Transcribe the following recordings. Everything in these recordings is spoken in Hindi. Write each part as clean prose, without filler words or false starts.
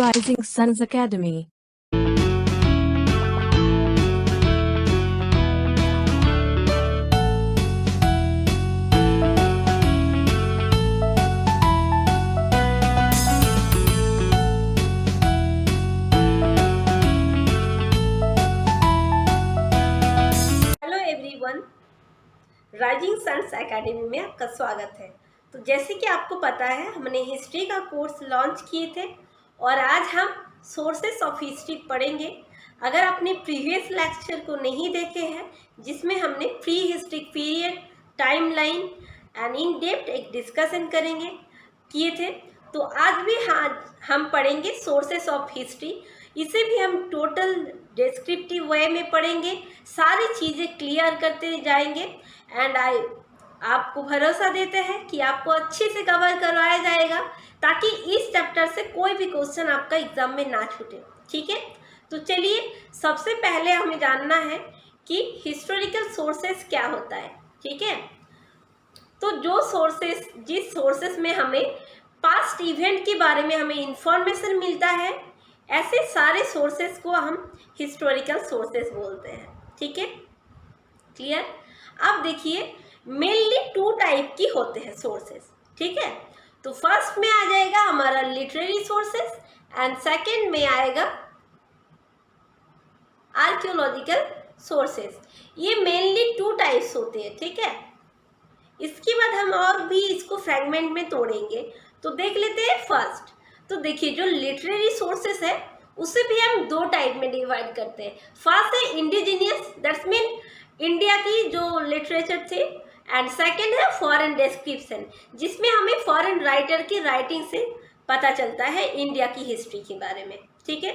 Rising Suns Academy. Hello everyone, Rising Suns Academy में आपका स्वागत है। तो जैसे कि आपको पता है, हमने हिस्ट्री का कोर्स लॉन्च किए थे और आज हम सोर्सेस ऑफ हिस्ट्री पढ़ेंगे। अगर आपने प्रीवियस लेक्चर को नहीं देखे हैं, जिसमें हमने pre historic period, timeline and in depth एक डिस्कशन किए थे, तो आज भी हम पढ़ेंगे सोर्सेस ऑफ हिस्ट्री। इसे भी हम टोटल डिस्क्रिप्टिव वे में पढ़ेंगे, सारी चीज़ें क्लियर करते जाएंगे एंड आपको भरोसा देते हैं कि आपको अच्छे से कवर करवाया जाएगा, ताकि इस चैप्टर से कोई भी क्वेश्चन आपका एग्जाम में ना छूटे। ठीक है, तो चलिए सबसे पहले हमें जानना है कि हिस्टोरिकल सोर्सेस क्या होता है। ठीक है, तो जिस सोर्सेस में हमें पास्ट इवेंट के बारे में हमें इंफॉर्मेशन मिलता है, ऐसे सारे सोर्सेस को हम हिस्टोरिकल सोर्सेस बोलते हैं। ठीक है, क्लियर। अब देखिए, मेनली 2 टाइप की होते हैं सोर्सेस। ठीक है, तो फर्स्ट में आ जाएगा हमारा लिटरेरी सोर्सेस एंड सेकंड में आएगा आर्कियोलॉजिकल सोर्सेस। ये मेनली 2 टाइप्स होते हैं। ठीक है, इसके बाद हम और भी इसको फ्रैगमेंट में तोड़ेंगे, तो देख लेते हैं फर्स्ट। तो देखिए, जो लिटरेरी सोर्सेस है उसे भी हम 2 टाइप में डिवाइड करते हैं। फर्स्ट है इंडिजीनियस, दैट्स मीन इंडिया की जो लिटरेचर थे, एंड सेकंड है फॉरेन डिस्क्रिप्शन, जिसमें हमें फॉरेन राइटर की राइटिंग से पता चलता है इंडिया की हिस्ट्री के बारे में। ठीक है,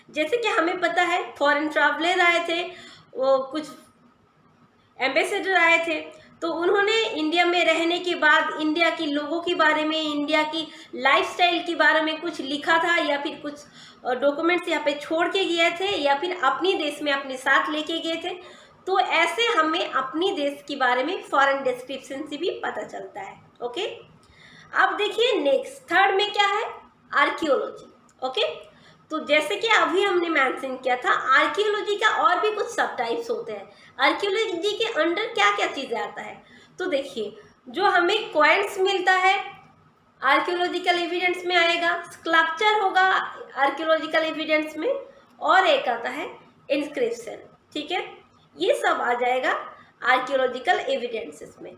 जैसे कि हमें पता है फॉरेन ट्रैवलर आए थे, वो कुछ एम्बेसडर आए थे, तो उन्होंने इंडिया में रहने के बाद इंडिया के लोगों के बारे में, इंडिया की लाइफस्टाइल के बारे में कुछ लिखा था, या फिर कुछ डॉक्यूमेंट्स यहाँ पे छोड़ के गए थे, या फिर अपनी देश में अपने साथ लेके गए थे। तो ऐसे हमें अपनी देश के बारे में फॉरेन डिस्क्रिप्शन से भी पता चलता है। ओके, अब देखिए नेक्स्ट थर्ड में क्या है, आर्कियोलॉजी। ओके, तो जैसे कि अभी हमने मेंशन किया था, आर्कियोलॉजी का और भी कुछ सब टाइप्स होते हैं। आर्कियोलॉजी के अंडर क्या क्या चीज़ें आता है, तो देखिए, जो हमें कॉइन्स मिलता है आर्कियोलॉजिकल एविडेंस में आएगा, स्कल्पचर होगा आर्कियोलॉजिकल एविडेंस में, और एक आता है इंस्क्रिप्शन। ठीक है, ये सब आ जाएगा आर्कियोलॉजिकल एविडेंसेस में।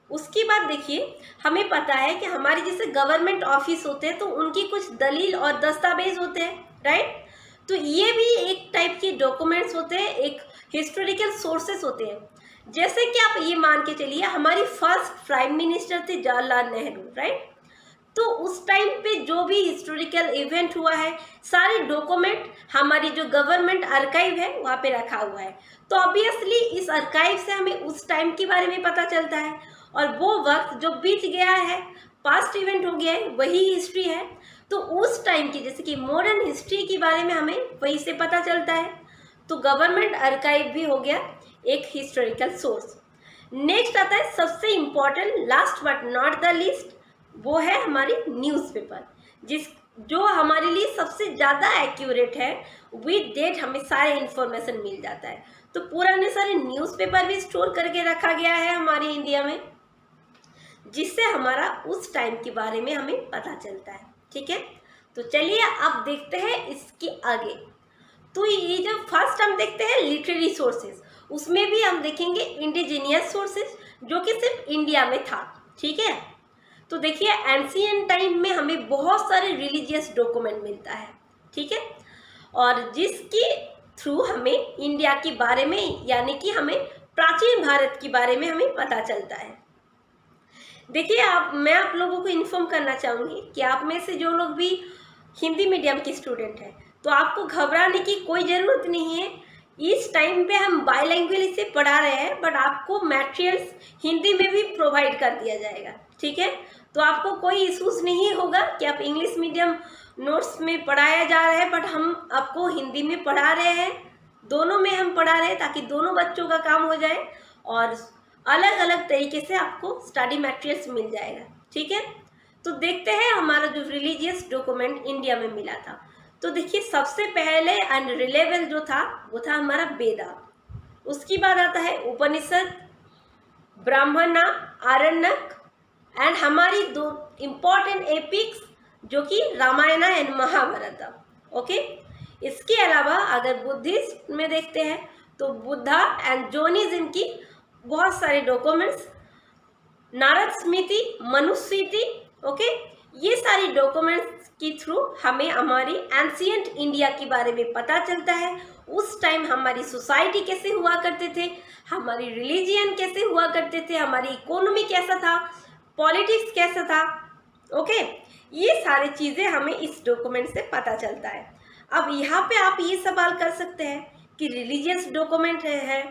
उसके बाद देखिए, हमें पता है कि हमारे जैसे गवर्नमेंट ऑफिस होते हैं, तो उनकी कुछ दलील और दस्तावेज होते हैं, राइट। तो ये भी एक टाइप के डॉक्यूमेंट्स होते हैं, एक हिस्टोरिकल सोर्सेस होते हैं। जैसे कि आप ये मान के चलिए, हमारी फर्स्ट प्राइम मिनिस्टर थे जवाहरलाल नेहरू, राइट। तो उस टाइम पे जो भी हिस्टोरिकल इवेंट हुआ है, सारे डॉक्यूमेंट हमारी जो गवर्नमेंट आर्काइव है वहाँ पे रखा हुआ है। तो ऑब्वियसली इस आर्काइव से हमें उस टाइम के बारे में पता चलता है, और वो वक्त जो बीत गया है, पास्ट इवेंट हो गया है, वही हिस्ट्री है। तो उस टाइम की, जैसे कि मॉडर्न हिस्ट्री के बारे में हमें वही से पता चलता है। तो गवर्नमेंट आर्काइव भी हो गया एक हिस्टोरिकल सोर्स। नेक्स्ट आता है सबसे important, last but not the least, वो है हमारी न्यूज़पेपर, जो हमारे लिए सबसे ज़्यादा एक्यूरेट है। विद डेट हमें सारे इन्फॉर्मेशन मिल जाता है। तो पुराने सारे न्यूज़पेपर भी स्टोर करके रखा गया है हमारे इंडिया में, जिससे हमारा उस टाइम के बारे में हमें पता चलता है। ठीक है, तो चलिए अब देखते हैं इसके आगे। तो ये जो फर्स्ट हम देखते हैं लिटरेरी सोर्सेज, उसमें भी हम देखेंगे इंडिजीनियस सोर्सेज, जो कि सिर्फ इंडिया में था। ठीक है, तो देखिए, एंशिएंट टाइम में हमें बहुत सारे रिलीजियस डॉक्यूमेंट मिलता है। ठीक है, और जिसके थ्रू हमें इंडिया के बारे में, यानी कि हमें प्राचीन भारत के बारे में हमें पता चलता है। देखिए, मैं आप लोगों को इन्फॉर्म करना चाहूँगी कि आप में से जो लोग भी हिंदी मीडियम के स्टूडेंट हैं, तो आपको घबराने की कोई ज़रूरत नहीं है। इस टाइम पे हम बाईलैंग्वेज से पढ़ा रहे हैं, बट आपको मटेरियल्स हिंदी में भी प्रोवाइड कर दिया जाएगा। ठीक है, तो आपको कोई इशूज़ नहीं होगा कि आप इंग्लिश मीडियम नोट्स में पढ़ाया जा रहा है, बट हम आपको हिंदी में पढ़ा रहे हैं। दोनों में हम पढ़ा रहे हैं, ताकि दोनों बच्चों का काम हो जाए और अलग अलग तरीके से आपको स्टडी मटेरियल्स मिल जाएगा। ठीक है, तो देखते हैं हमारा जो रिलीजियस डॉक्यूमेंट इंडिया में मिला था। तो देखिए सबसे पहले एंड रिलेवेबल जो था वो था हमारा वेदा, उसके बाद आता है उपनिषद, ब्राह्मणा, आरण्यक एंड हमारी दो इम्पोर्टेंट एपिक्स जो कि रामायण एंड महाभारत। ओके, इसके अलावा अगर बुद्धिस्ट में देखते हैं तो बुद्धा एंड जॉनिज्म की बहुत सारे डॉक्यूमेंट्स, नारद स्मृति, मनुस्मृति। ओके, ये सारी डॉक्यूमेंट्स के थ्रू हमें हमारी एंशियंट इंडिया के बारे में पता चलता है। उस टाइम हमारी सोसाइटी कैसे हुआ करते थे, हमारी रिलीजियन कैसे हुआ करते थे, हमारी इकोनॉमी कैसा था, पॉलिटिक्स कैसा था। ओके, ये सारी चीज़ें हमें इस डॉक्यूमेंट से पता चलता है। अब यहाँ पे आप ये सवाल कर सकते हैं कि रिलीजियस डॉक्यूमेंट है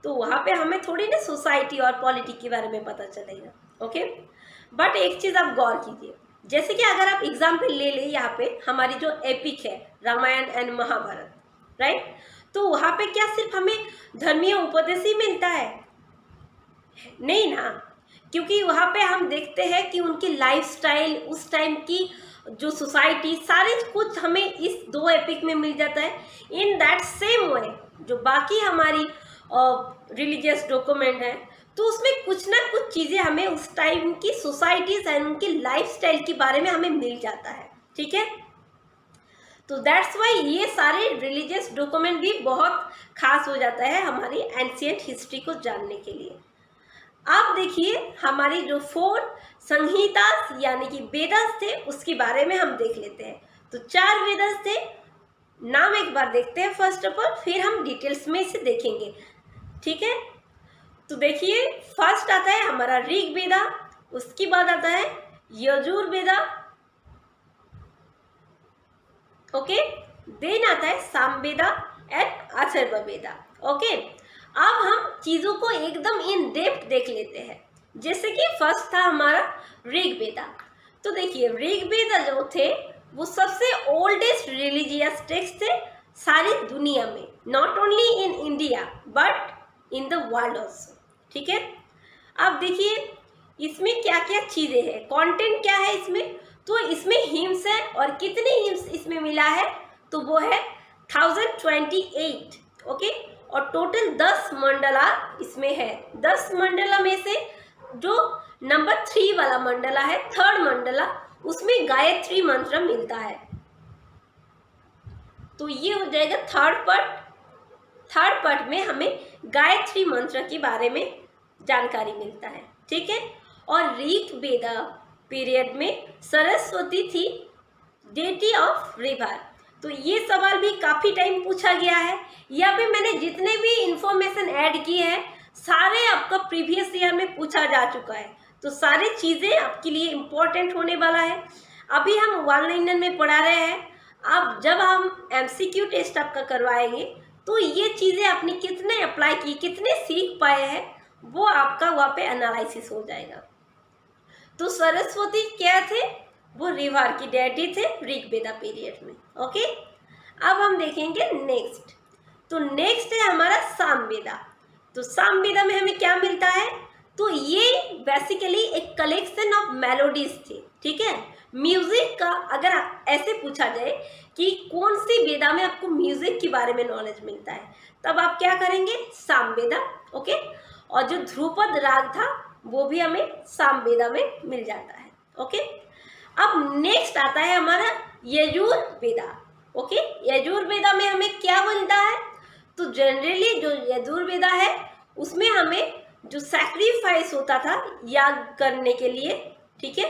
तो वहाँ पे हमें थोड़ी ना सोसाइटी और पॉलिटिक्स के बारे में पता चलेगा। ओके, बट एक चीज़ आप गौर कीजिए, जैसे कि अगर आप एग्जाम्पल ले लें यहाँ पे हमारी जो एपिक है रामायण एंड महाभारत, राइट, तो वहाँ पे क्या सिर्फ हमें धर्मीय उपदेश ही मिलता है? नहीं ना, क्योंकि वहाँ पे हम देखते हैं कि उनकी लाइफस्टाइल, उस टाइम की जो सोसाइटी, सारे कुछ हमें इस दो एपिक में मिल जाता है। इन दैट सेम वे जो बाकी हमारी रिलीजियस डॉक्यूमेंट है तो उसमें कुछ ना कुछ चीज़ें हमें उस टाइम की सोसाइटीज एंड उनकी लाइफस्टाइल के बारे में हमें मिल जाता है। ठीक है, तो दैट्स वाई ये सारे रिलीजियस डॉक्यूमेंट भी बहुत खास हो जाता है हमारी एंशियंट हिस्ट्री को जानने के लिए। आप देखिए हमारी जो 4 संहिता यानी कि वेदास थे उसके बारे में हम देख लेते हैं। तो 4 वेदास थे, नाम एक बार देखते हैं फर्स्ट ऑफ ऑल, फिर हम डिटेल्स में इसे देखेंगे। ठीक है, तो देखिए फर्स्ट आता है हमारा ऋग वेदा, उसके बाद आता है यजुर्वेदा, ओके, देन आता है सामवेदा एंड अथर्ववेदा। ओके, अब हम चीज़ों को एकदम इन डेप्थ देख लेते हैं। जैसे कि फर्स्ट था हमारा ऋग्वेदा। तो देखिए ऋग्वेदा जो थे वो सबसे ओल्डेस्ट रिलीजियस टेक्स्ट थे सारी दुनिया में, not only in India but in the world also. ठीक है, अब देखिए इसमें क्या क्या चीज़ें हैं, कंटेंट क्या है इसमें। तो इसमें हिम्स है, और कितने हिम्स इसमें मिला है तो वो है 1028। ओके, और टोटल 10 मंडला इसमें है। 10 मंडला में से जो नंबर 3 वाला मंडला है, थर्ड मंडला, उसमें गायत्री मंत्र मिलता है। तो ये हो जाएगा थर्ड पार्ट। थर्ड पार्ट में हमें गायत्री मंत्र के बारे में जानकारी मिलता है। ठीक है, और ऋग्वेदा पीरियड में सरस्वती थी डेटी ऑफ रिवर। तो ये सवाल भी काफ़ी टाइम पूछा गया है। यहाँ पे मैंने जितने भी इंफॉर्मेशन ऐड की है सारे आपका प्रीवियस ईयर में पूछा जा चुका है, तो सारी चीज़ें आपके लिए इम्पोर्टेंट होने वाला है। अभी हम वन लाइनर में पढ़ा रहे हैं, अब जब हम MCQ टेस्ट आपका करवाएंगे तो ये चीज़ें आपने कितने अप्लाई की, कितने सीख पाए हैं, वो आपका वहाँ पे एनालिसिस हो जाएगा। तो सरस्वती क्या थे, वो रिवर की डेटी थे ऋग्वेदा पीरियड में। ओके, अब हम देखेंगे नेक्स्ट। तो नेक्स्ट है हमारा सामवेदा। तो सामवेदा में हमें क्या मिलता है, तो ये बेसिकली एक कलेक्शन ऑफ मेलोडीज थी। ठीक है, म्यूजिक का अगर ऐसे पूछा जाए कि कौन सी वेदा में आपको म्यूजिक के बारे में नॉलेज मिलता है, तब आप क्या करेंगे, सामवेदा। ओके, और जो ध्रुपद राग था वो भी हमें सामवेदा में मिल जाता है। ओके, अब नेक्स्ट आता है हमारा यजुर्वेदा। ओके, यजुर्वेदा में हमें क्या मिलता है, तो जनरली जो यजुर्वेदा है उसमें हमें जो सैक्रिफाइस होता था याग करने के लिए, ठीक है,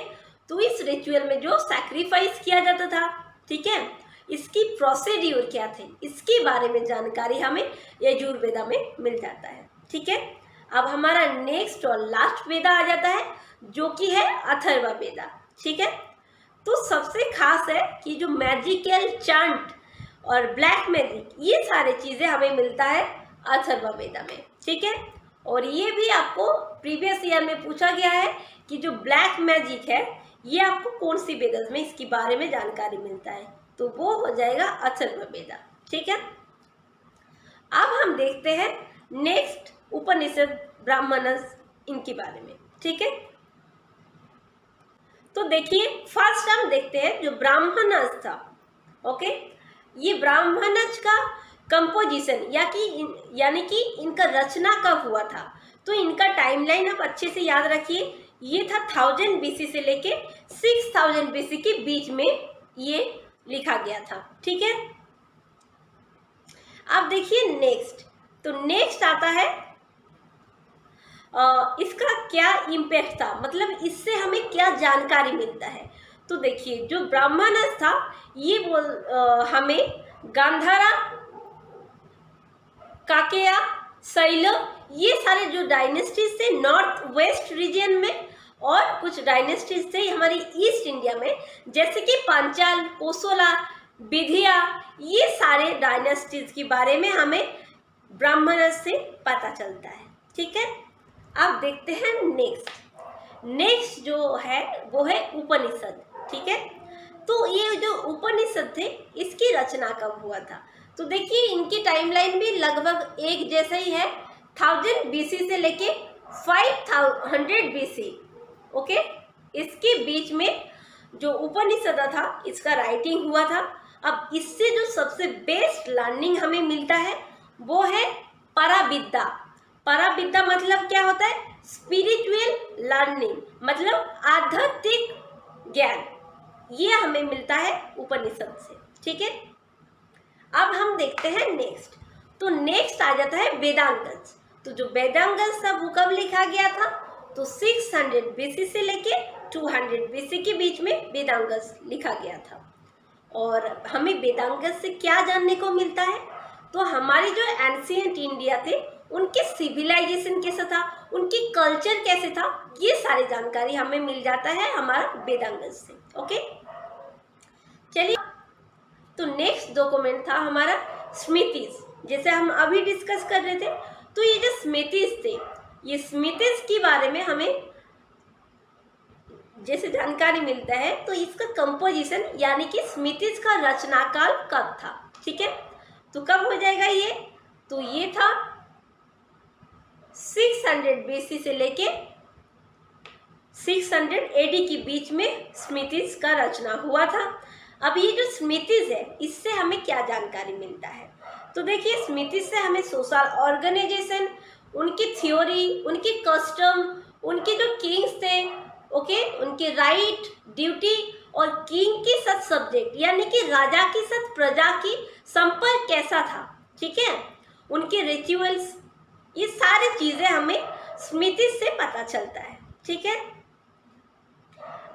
तो इस रिचुअल में जो सैक्रिफाइस किया जाता था, ठीक है, इसकी प्रोसीड्यूर क्या थे, इसके बारे में जानकारी हमें यजुर्वेदा में मिल जाता है। ठीक है, अब हमारा नेक्स्ट और लास्ट वेदा आ जाता है जो कि है अथर्ववेदा। ठीक है, तो सबसे खास है कि जो मैजिकल चांट और ब्लैक मैजिक, ये सारी चीज़ें हमें मिलता है अथर्ववेदा में। ठीक है, और ये भी आपको प्रीवियस ईयर में पूछा गया है कि जो ब्लैक मैजिक है ये आपको कौन सी वेदास में इसके बारे में जानकारी मिलता है, तो वो हो जाएगा अथर्ववेदा। ठीक है, अब हम देखते हैं नेक्स्ट उपनिषद, ब्राह्मणस, इनके बारे में। ठीक है, तो देखिए फर्स्ट हम देखते हैं जो ब्राह्मणस था। ओके, ये ब्राह्मणज का कंपोजिशन यानी कि इनका रचना कब हुआ था। तो इनका टाइमलाइन आप अच्छे से याद रखिए। ये था 1000 BC से लेके 6000 BC के बीच में ये लिखा गया था। ठीक है, अब देखिए नेक्स्ट। तो नेक्स्ट आता है इसका क्या इम्पैक्ट था, मतलब इससे हमें क्या जानकारी मिलता है। तो देखिए जो ब्राह्मणज था ये हमें गांधारा, काकेया, शैल, ये सारे जो डायनेस्टीज थे नॉर्थ वेस्ट रीजन में, और कुछ डायनेस्टीज थे हमारी ईस्ट इंडिया में, जैसे कि पांचाल, कोसला, विधिया, ये सारे डायनेस्टीज के बारे में हमें ब्राह्मणज से पता चलता है। ठीक है, अब देखते हैं नेक्स्ट जो है वो है उपनिषद। ठीक है, तो ये जो उपनिषद थे इसकी रचना कब हुआ था। तो देखिए इनकी टाइमलाइन भी लगभग एक जैसा ही है, 1000 BC से लेके 500 BC। ओके, इसके बीच में जो उपनिषद था इसका राइटिंग हुआ था। अब इससे जो सबसे बेस्ट लर्निंग हमें मिलता है वो है पराविद्या। पराविद्या मतलब क्या होता है, स्पिरिचुअल लर्निंग, मतलब आध्यात्मिक ज्ञान, ये हमें मिलता है उपनिषद से। ठीक है, अब हम देखते हैं नेक्स्ट। तो नेक्स्ट आ जाता है वेदांगज। तो जो वेदांगज था वो कब लिखा गया था, तो 600 BC से लेके 200 BC के बीच में वेदांगज लिखा गया था। और हमें वेदांगज से क्या जानने को मिलता है, तो हमारी जो एंशिएंट इंडिया थे उनके सिविलाइजेशन कैसा था, उनकी कल्चर कैसे था, ये सारी जानकारी हमें मिल जाता है हमारा वेदांगज से। ओके, चलिए, तो नेक्स्ट डॉक्यूमेंट था हमारा स्मृतिज, जैसे हम अभी डिस्कस कर रहे थे। तो ये जो स्मृतिज थे, ये स्मृतिज के बारे में हमें जैसे जानकारी मिलता है, तो इसका कंपोजिशन यानी कि स्मृतिज का रचना काल कब था। ठीक है, तो कब हो जाएगा ये, तो ये था 600 BC से लेके 600 AD के बीच में स्मृतिज का रचना हुआ था। अब ये जो स्मृतिज है इससे हमें क्या जानकारी मिलता है, तो देखिए स्मृतिज से हमें सोशल ऑर्गेनाइजेशन, उनकी थ्योरी, उनकी कस्टम, उनके जो किंग्स थे, ओके, उनके राइट, ड्यूटी और किंग के साथ सब्जेक्ट यानी कि राजा के साथ प्रजा की संपर्क कैसा था। ठीक है, उनके रिचुअल्स, ये सारी चीजें हमें स्मृतिज से पता चलता है। ठीक है,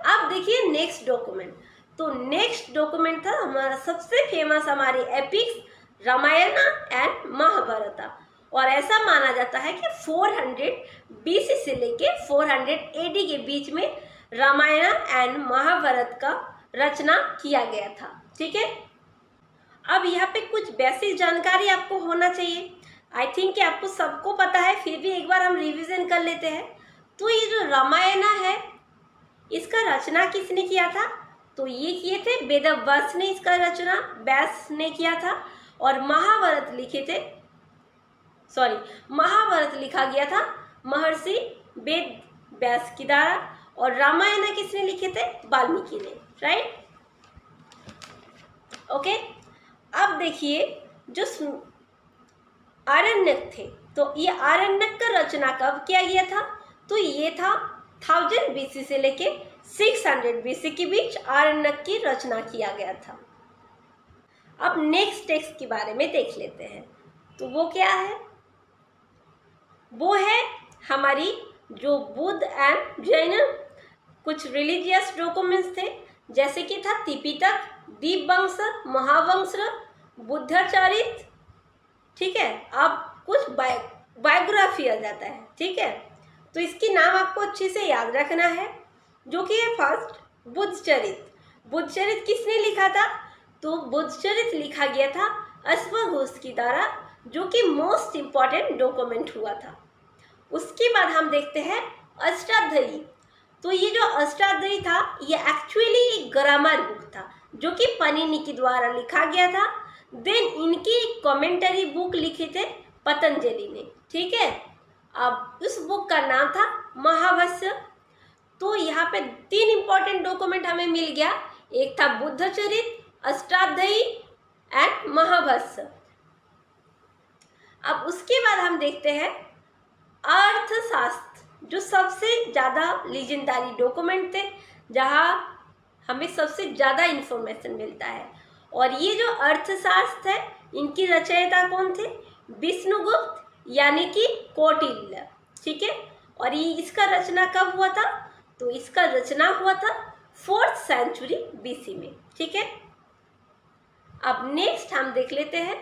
अब देखिए नेक्स्ट डॉक्यूमेंट। तो नेक्स्ट डॉक्यूमेंट था हमारा सबसे फेमस हमारी एपिक्स रामायण एंड महाभारत, और ऐसा माना जाता है कि 400 BC से लेके 400 AD के बीच में रामायण एंड महाभारत का रचना किया गया था। ठीक है, अब यहाँ पे कुछ बेसिक जानकारी आपको होना चाहिए। आई थिंक कि आपको सबको पता है, फिर भी एक बार हम रिवीजन कर लेते हैं। तो ये जो रामायण है इसका रचना किसने किया था, तो ये किए थे वेदव्यास ने, इसका रचना व्यास ने किया था। और महाभारत महाभारत लिखा गया था महर्षि वेद व्यास के द्वारा, और रामायण किसने लिखे थे, वाल्मीकि ने। राइट, ओके, अब देखिए जो आरण्यक थे, तो ये आरण्यक का रचना कब किया गया था, तो ये था 1000 BC से लेके 600 BC के बीच आरण्यक की रचना किया गया था। अब नेक्स्ट टेक्स्ट के बारे में देख लेते हैं। तो वो क्या है, वो है हमारी जो बुद्ध एंड जैन कुछ रिलीजियस डॉक्यूमेंट्स थे, जैसे कि था त्रिपिटक, दीपवंश, महावंश, बुद्धचरित। ठीक है, अब कुछ बायोग्राफी आ जाता है। ठीक है, तो इसकी नाम आपको अच्छे से याद रखना है, जो कि है फर्स्ट बुद्धचरित। बुद्धचरित किसने लिखा था, तो बुद्धचरित लिखा गया था अश्वघोष की द्वारा, जो कि मोस्ट इम्पॉर्टेंट डॉक्यूमेंट हुआ था। उसके बाद हम देखते हैं अष्टाध्यायी। तो ये जो अष्टाध्यायी था ये एक्चुअली एक ग्रामर बुक था, जो कि पाणिनि के द्वारा लिखा गया था। देन इनकी कमेंटरी बुक लिखे थे पतंजलि ने। ठीक है, अब उस बुक का नाम था महाभाष्य। तो यहाँ पे 3 इंपॉर्टेंट डॉक्यूमेंट हमें मिल गया, एक था बुद्धचरित, अष्टाध्यायी एंड विभत्स। अब उसके बाद हम देखते हैं अर्थशास्त्र, जो सबसे ज़्यादा लीजेंडरी डॉक्यूमेंट थे, जहाँ हमें सबसे ज़्यादा इंफॉर्मेशन मिलता है। और ये जो अर्थशास्त्र है, इनकी रचयिता कौन थे? विष्णुगुप्त यानी कि कौटिल्य। ठीक है, और ये इसका रचना कब हुआ था? तो इसका रचना हुआ था 4th सेंचुरी BC में। ठीक है, अब नेक्स्ट हम देख लेते हैं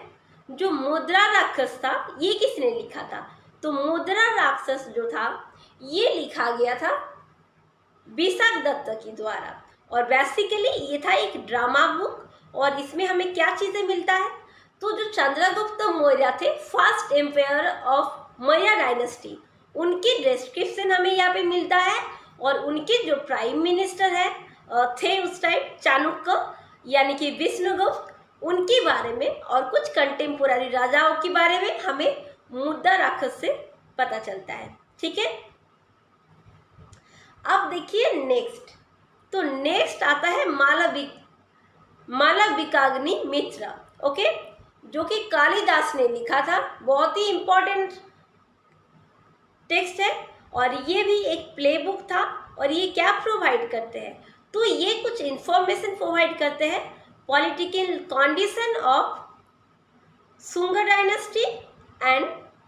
जो मुद्रा राक्षस था, ये किसने लिखा था? तो मुद्रा राक्षस जो था, ये लिखा गया था विशाख दत्त के द्वारा। और बेसिकली ये था एक ड्रामा बुक, और इसमें हमें क्या चीज़ें मिलता है? तो जो चंद्रगुप्त मौर्य थे, first empire of Maurya dynasty, उनकी डिस्क्रिप्शन हमें यहाँ पे मिलता है। और उनके जो प्राइम मिनिस्टर है थे उस टाइम, चाणक्य यानी कि विष्णुगुप्त, उनके बारे में और कुछ कंटेम्पोररी राजाओं के बारे में हमें मुद्रा राक्षस से पता चलता है। ठीक है, अब देखिए नेक्स्ट। तो नेक्स्ट आता है मालविकाग्नि मित्र। ओके, जो कि कालिदास ने लिखा था, बहुत ही इंपॉर्टेंट टेक्स्ट है। और ये भी एक प्ले बुक था। और ये क्या प्रोवाइड करते हैं? तो ये कुछ इंफॉर्मेशन प्रोवाइड करते हैं political condition of Shunga dynasty and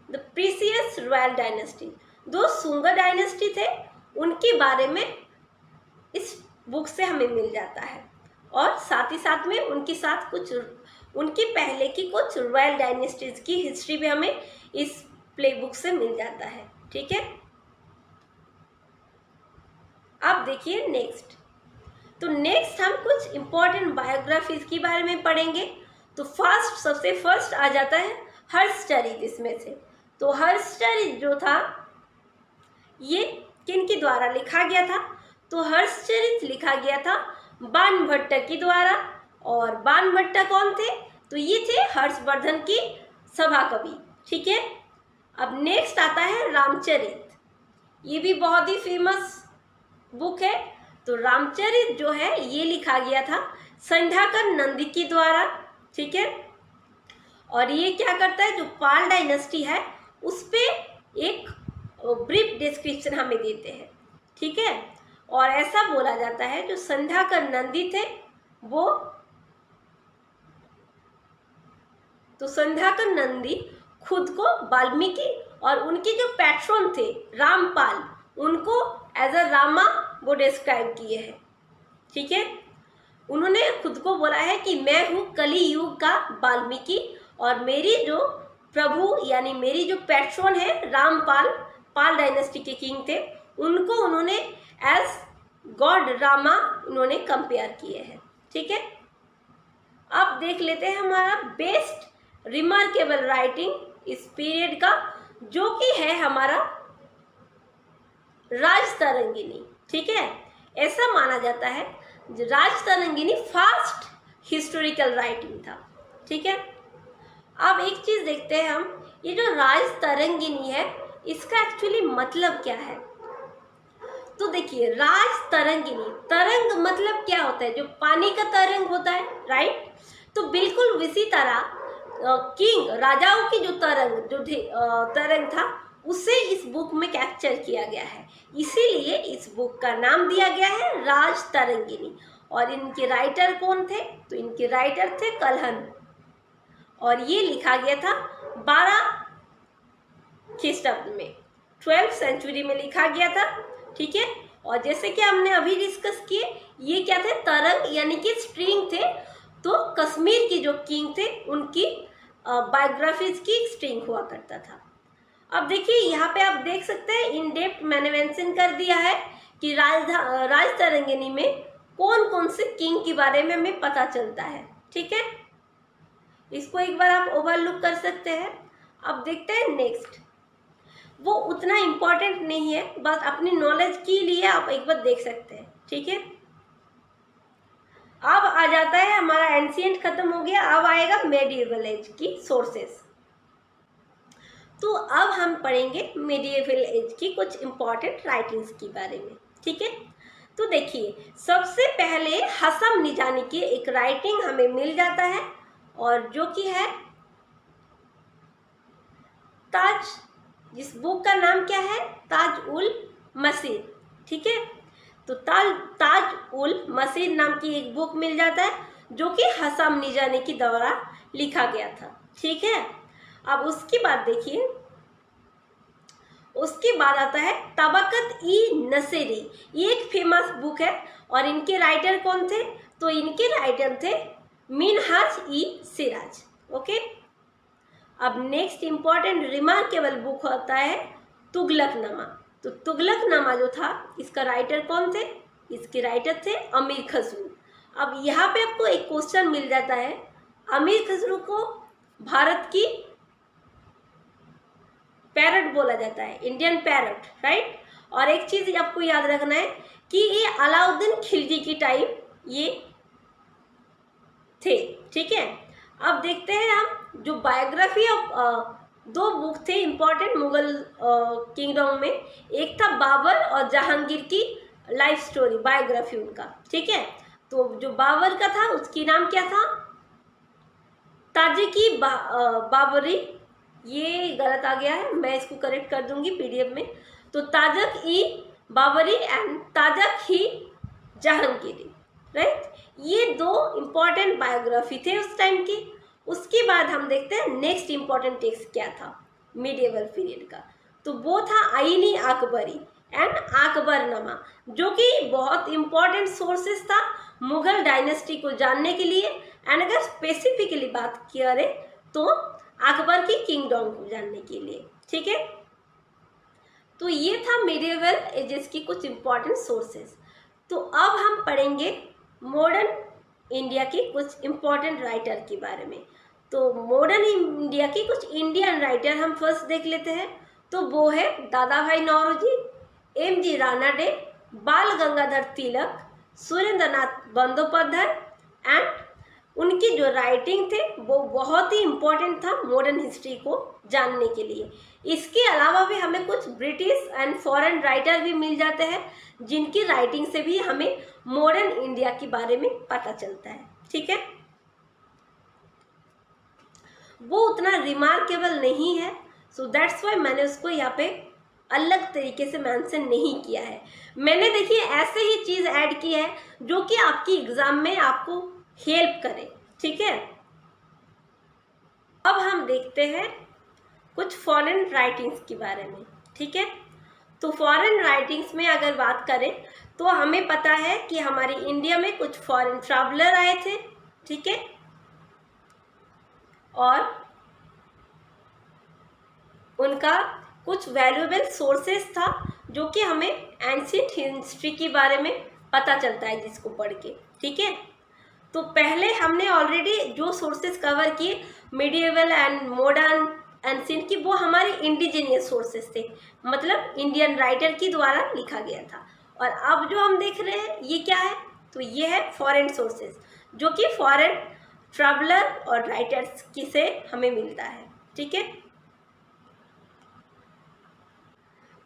the precious royal dynasty. जो शुंग डायनेस्टी थे, उनके बारे में इस बुक से हमें मिल जाता है। और साथ ही साथ में उनके साथ कुछ उनकी पहले की कुछ रॉयल डायनेस्टीज की हिस्ट्री भी हमें इस प्ले बुक से मिल जाता है। ठीक है, अब देखिए नेक्स्ट। तो नेक्स्ट हम कुछ इम्पोर्टेंट बायोग्राफीज के बारे में पढ़ेंगे। तो सबसे फर्स्ट आ जाता है हर्षचरित इसमें से। तो हर्षचरित जो था, ये किन के द्वारा लिखा गया था? तो हर्षचरित लिखा गया था बाणभट्ट के द्वारा। और बाणभट्ट कौन थे? तो ये थे हर्षवर्धन की सभा कवि। ठीक है, अब नेक्स्ट आता है रामचरित। ये भी बहुत ही फेमस बुक है। तो रामचरित जो है, ये लिखा गया था संध्याकर नंदी के द्वारा। ठीक है, और ये क्या करता है? जो पाल डायनेस्टी है, उस पे एक ब्रीफ डिस्क्रिप्शन हमें देते हैं। ठीक है, और ऐसा बोला जाता है जो संध्याकर नंदी थे, वो तो संध्याकर नंदी खुद को वाल्मीकि और उनके जो पैट्रन थे रामपाल, उनको एज अ रामा वो डिस्क्राइब किए हैं। ठीक है, उन्होंने खुद को बोला है कि मैं हूँ कली युग का वाल्मीकि, और मेरी जो प्रभु यानी मेरी जो पैट्रन है रामपाल, पाल डायनेस्टी के किंग थे, उनको उन्होंने एज गॉड रामा उन्होंने कंपेयर किए हैं। ठीक है, अब देख लेते हैं हमारा बेस्ट रिमार्केबल राइटिंग इस पीरियड का, जो कि है हमारा राजतरंगिणी। ठीक है, ऐसा माना जाता है राजतरंगिणी फर्स्ट हिस्टोरिकल राइटिंग था। ठीक है, अब एक चीज देखते हैं हम, ये जो राजतरंगिणी है, इसका एक्चुअली मतलब क्या है? तो देखिए, राजतरंगिणी, तरंग मतलब क्या होता है? जो पानी का तरंग होता है, राइट? तो बिल्कुल इसी तरह किंग राजाओं की जो तरंग था, उसे इस बुक में कैप्चर किया गया है। इसीलिए इस बुक का नाम दिया गया है राजतरंगिणी। और इनके राइटर कौन थे? तो इनके राइटर थे कल्हन, और ये लिखा गया था 12 ख्रीष्टाब्द में, 12th सेंचुरी में लिखा गया था। ठीक है, और जैसे कि हमने अभी डिस्कस किए, ये क्या थे? तरंग यानी कि स्ट्रिंग थे। तो कश्मीर की जो किंग थे, उनकी बायोग्राफीज की स्ट्रिंग हुआ करता था। अब देखिए, यहाँ पे आप देख सकते हैं इन डेप्थ मैंने मेंशन कर दिया है कि राजतरंगिणी में कौन कौन से किंग के बारे में हमें पता चलता है। ठीक है, इसको एक बार आप ओवरलुक कर सकते हैं। अब देखते हैं नेक्स्ट। वो उतना इम्पोर्टेंट नहीं है, बस अपनी नॉलेज के लिए आप एक बार देख सकते हैं। ठीक है, अब आ जाता है हमारा एंशिएंट खत्म हो गया, अब आएगा मेडिएवल एज की सोर्सेस। तो अब हम पढ़ेंगे मेडिएवल एज की कुछ इम्पॉर्टेंट राइटिंग्स के बारे में। ठीक है, तो देखिए, सबसे पहले हसम निजानी की एक राइटिंग हमें मिल जाता है, और जो कि है ताज, इस बुक का नाम क्या है, ताज उल मसीर, ठीक है। तो ताज उल मसीर नाम की एक बुक मिल जाता है जो कि हसाम निजानी के द्वारा लिखा गया था, ठीक है। अब उसके बाद देखिए, उसके बाद आता है तबकत ई नसेरी, ये एक फेमस बुक है और इनके राइटर कौन थे, तो इनके राइटर थे मिनहाज ई सिराज, ओके। अब नेक्स्ट इंपॉर्टेंट रिमार्केबल बुक होता है तुगलकनामा। तो तुगलकनामा जो था, इसका राइटर कौन थे, इसके राइटर थे अमीर खसरू। अब यहाँ पे आपको एक क्वेश्चन मिल जाता है, अमीर खसरू को भारत की पैरट बोला जाता है, इंडियन पैरट, राइट। और एक चीज आपको याद रखना है कि ये अलाउद्दीन खिलजी की टाइम ये थे, ठीक है। अब देखते हैं हम जो बायोग्राफी ऑफ दो बुक थे इंपॉर्टेंट मुगल किंगडम में, एक था बाबर और जहांगीर की लाइफ स्टोरी, बायोग्राफी उनका, ठीक है। तो जो बाबर का था उसकी नाम क्या था, ताजिकी बाबरी, ये गलत आ गया है, मैं इसको करेक्ट कर दूंगी पीडीएफ में। तो ताजक ई बाबरी एंड ताजक ही जहांगीरी, राइट। ये दो इंपॉर्टेंट बायोग्राफी थे उस टाइम की। उसके बाद हम देखते हैं नेक्स्ट इंपॉर्टेंट टेक्स्ट क्या था मिडिएवल पीरियड का, तो वो था आईनी अकबरी एंड अकबरनामा, जो कि बहुत इंपॉर्टेंट सोर्सेस था मुगल डायनेस्टी को जानने के लिए। एंड अगर स्पेसिफिकली बात करें तो अकबर की किंगडम को जानने के लिए, ठीक है। तो ये था मिडिएवल एजेस की कुछ इंपॉर्टेंट सोर्सेस। तो अब हम पढ़ेंगे मॉडर्न इंडिया की कुछ इंपॉर्टेंट राइटर के बारे में। तो मॉडर्न इंडिया की कुछ इंडियन राइटर हम फर्स्ट देख लेते हैं। तो वो है दादा भाई नौरोजी, एम.जी. रानाडे, बाल गंगाधर तिलक, सुरेंद्रनाथ बंदोपाध्याय एंड उनकी जो राइटिंग थे वो बहुत ही इम्पोर्टेंट था मॉडर्न हिस्ट्री को जानने के लिए। इसके अलावा भी हमें कुछ ब्रिटिश एंड फॉरेन राइटर भी मिल जाते हैं जिनकी राइटिंग से भी हमें मॉडर्न इंडिया के बारे में पता चलता है, ठीक है। वो उतना रिमार्केबल नहीं है, सो दैट्स वाई मैंने उसको यहाँ पे अलग तरीके से मेंशन नहीं किया है। मैंने देखिए ऐसे ही चीज़ ऐड की है जो कि आपकी एग्जाम में आपको हेल्प करे, ठीक है। अब हम देखते हैं कुछ फॉरेन राइटिंग्स के बारे में, ठीक है। तो फॉरेन राइटिंग्स में अगर बात करें तो हमें पता है कि हमारी इंडिया में कुछ फॉरेन ट्रैवलर आए थे, ठीक है, और उनका कुछ वैल्यूएबल सोर्सेस था जो कि हमें एंशिएंट हिस्ट्री के बारे में पता चलता है जिसको पढ़ के, ठीक है। तो पहले हमने ऑलरेडी जो सोर्सेस कवर किए मिडिएवल एंड मॉडर्न एंशिएंट की, वो हमारे इंडिजीनियस सोर्सेस थे, मतलब इंडियन राइटर के द्वारा लिखा गया था। और अब जो हम देख रहे हैं ये क्या है, तो ये है फॉरेन सोर्सेस जो कि फॉरेन ट्रैवलर और राइटर्स की से हमें मिलता है, ठीक है।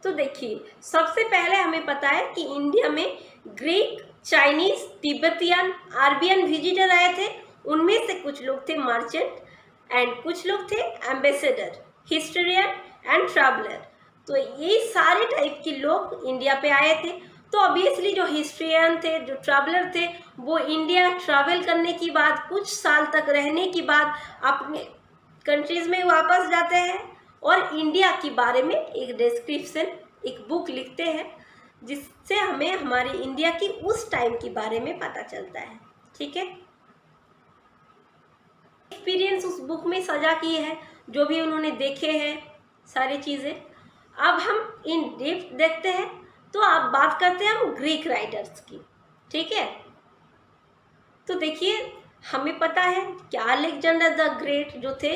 तो देखिए सबसे पहले हमें पता है कि इंडिया में Greek, Chinese, Tibetan, Arabian visitor आए थे। उनमें से कुछ लोग थे मर्चेंट एंड कुछ लोग थे एम्बेसडर, हिस्टोरियन एंड ट्रैवलर। तो ये सारे टाइप के लोग इंडिया पे आए थे। तो ऑब्वियसली जो हिस्ट्रियन थे, जो ट्रैवलर थे, वो इंडिया ट्रैवल करने के बाद कुछ साल तक रहने के बाद अपने कंट्रीज में वापस जाते हैं और इंडिया के बारे में एक डिस्क्रिप्शन, एक बुक लिखते हैं जिससे हमें हमारी इंडिया की उस टाइम के बारे में पता चलता है, ठीक है। एक्सपीरियंस उस बुक में सजा किए हैं, जो भी उन्होंने देखे हैं सारी चीज़ें। अब हम इन डेप्थ देखते हैं। तो आप बात करते हैं हम ग्रीक राइटर्स की, ठीक है। तो देखिए हमें पता है कि अलेक्जेंडर द ग्रेट जो थे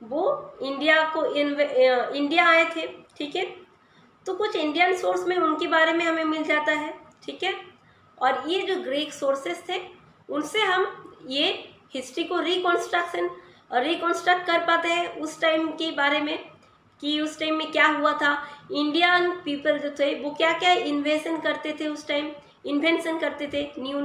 वो इंडिया आए थे, ठीक है। तो कुछ इंडियन सोर्स में उनके बारे में हमें मिल जाता है, ठीक है। और ये जो ग्रीक सोर्सेस थे उनसे हम ये हिस्ट्री को रिकॉन्स्ट्रक्ट कर पाते हैं उस टाइम के बारे में कि उस टाइम में क्या हुआ था। इंडियन पीपल जो थे वो क्या क्या इन्वेंशन करते थे, उस टाइम न्यू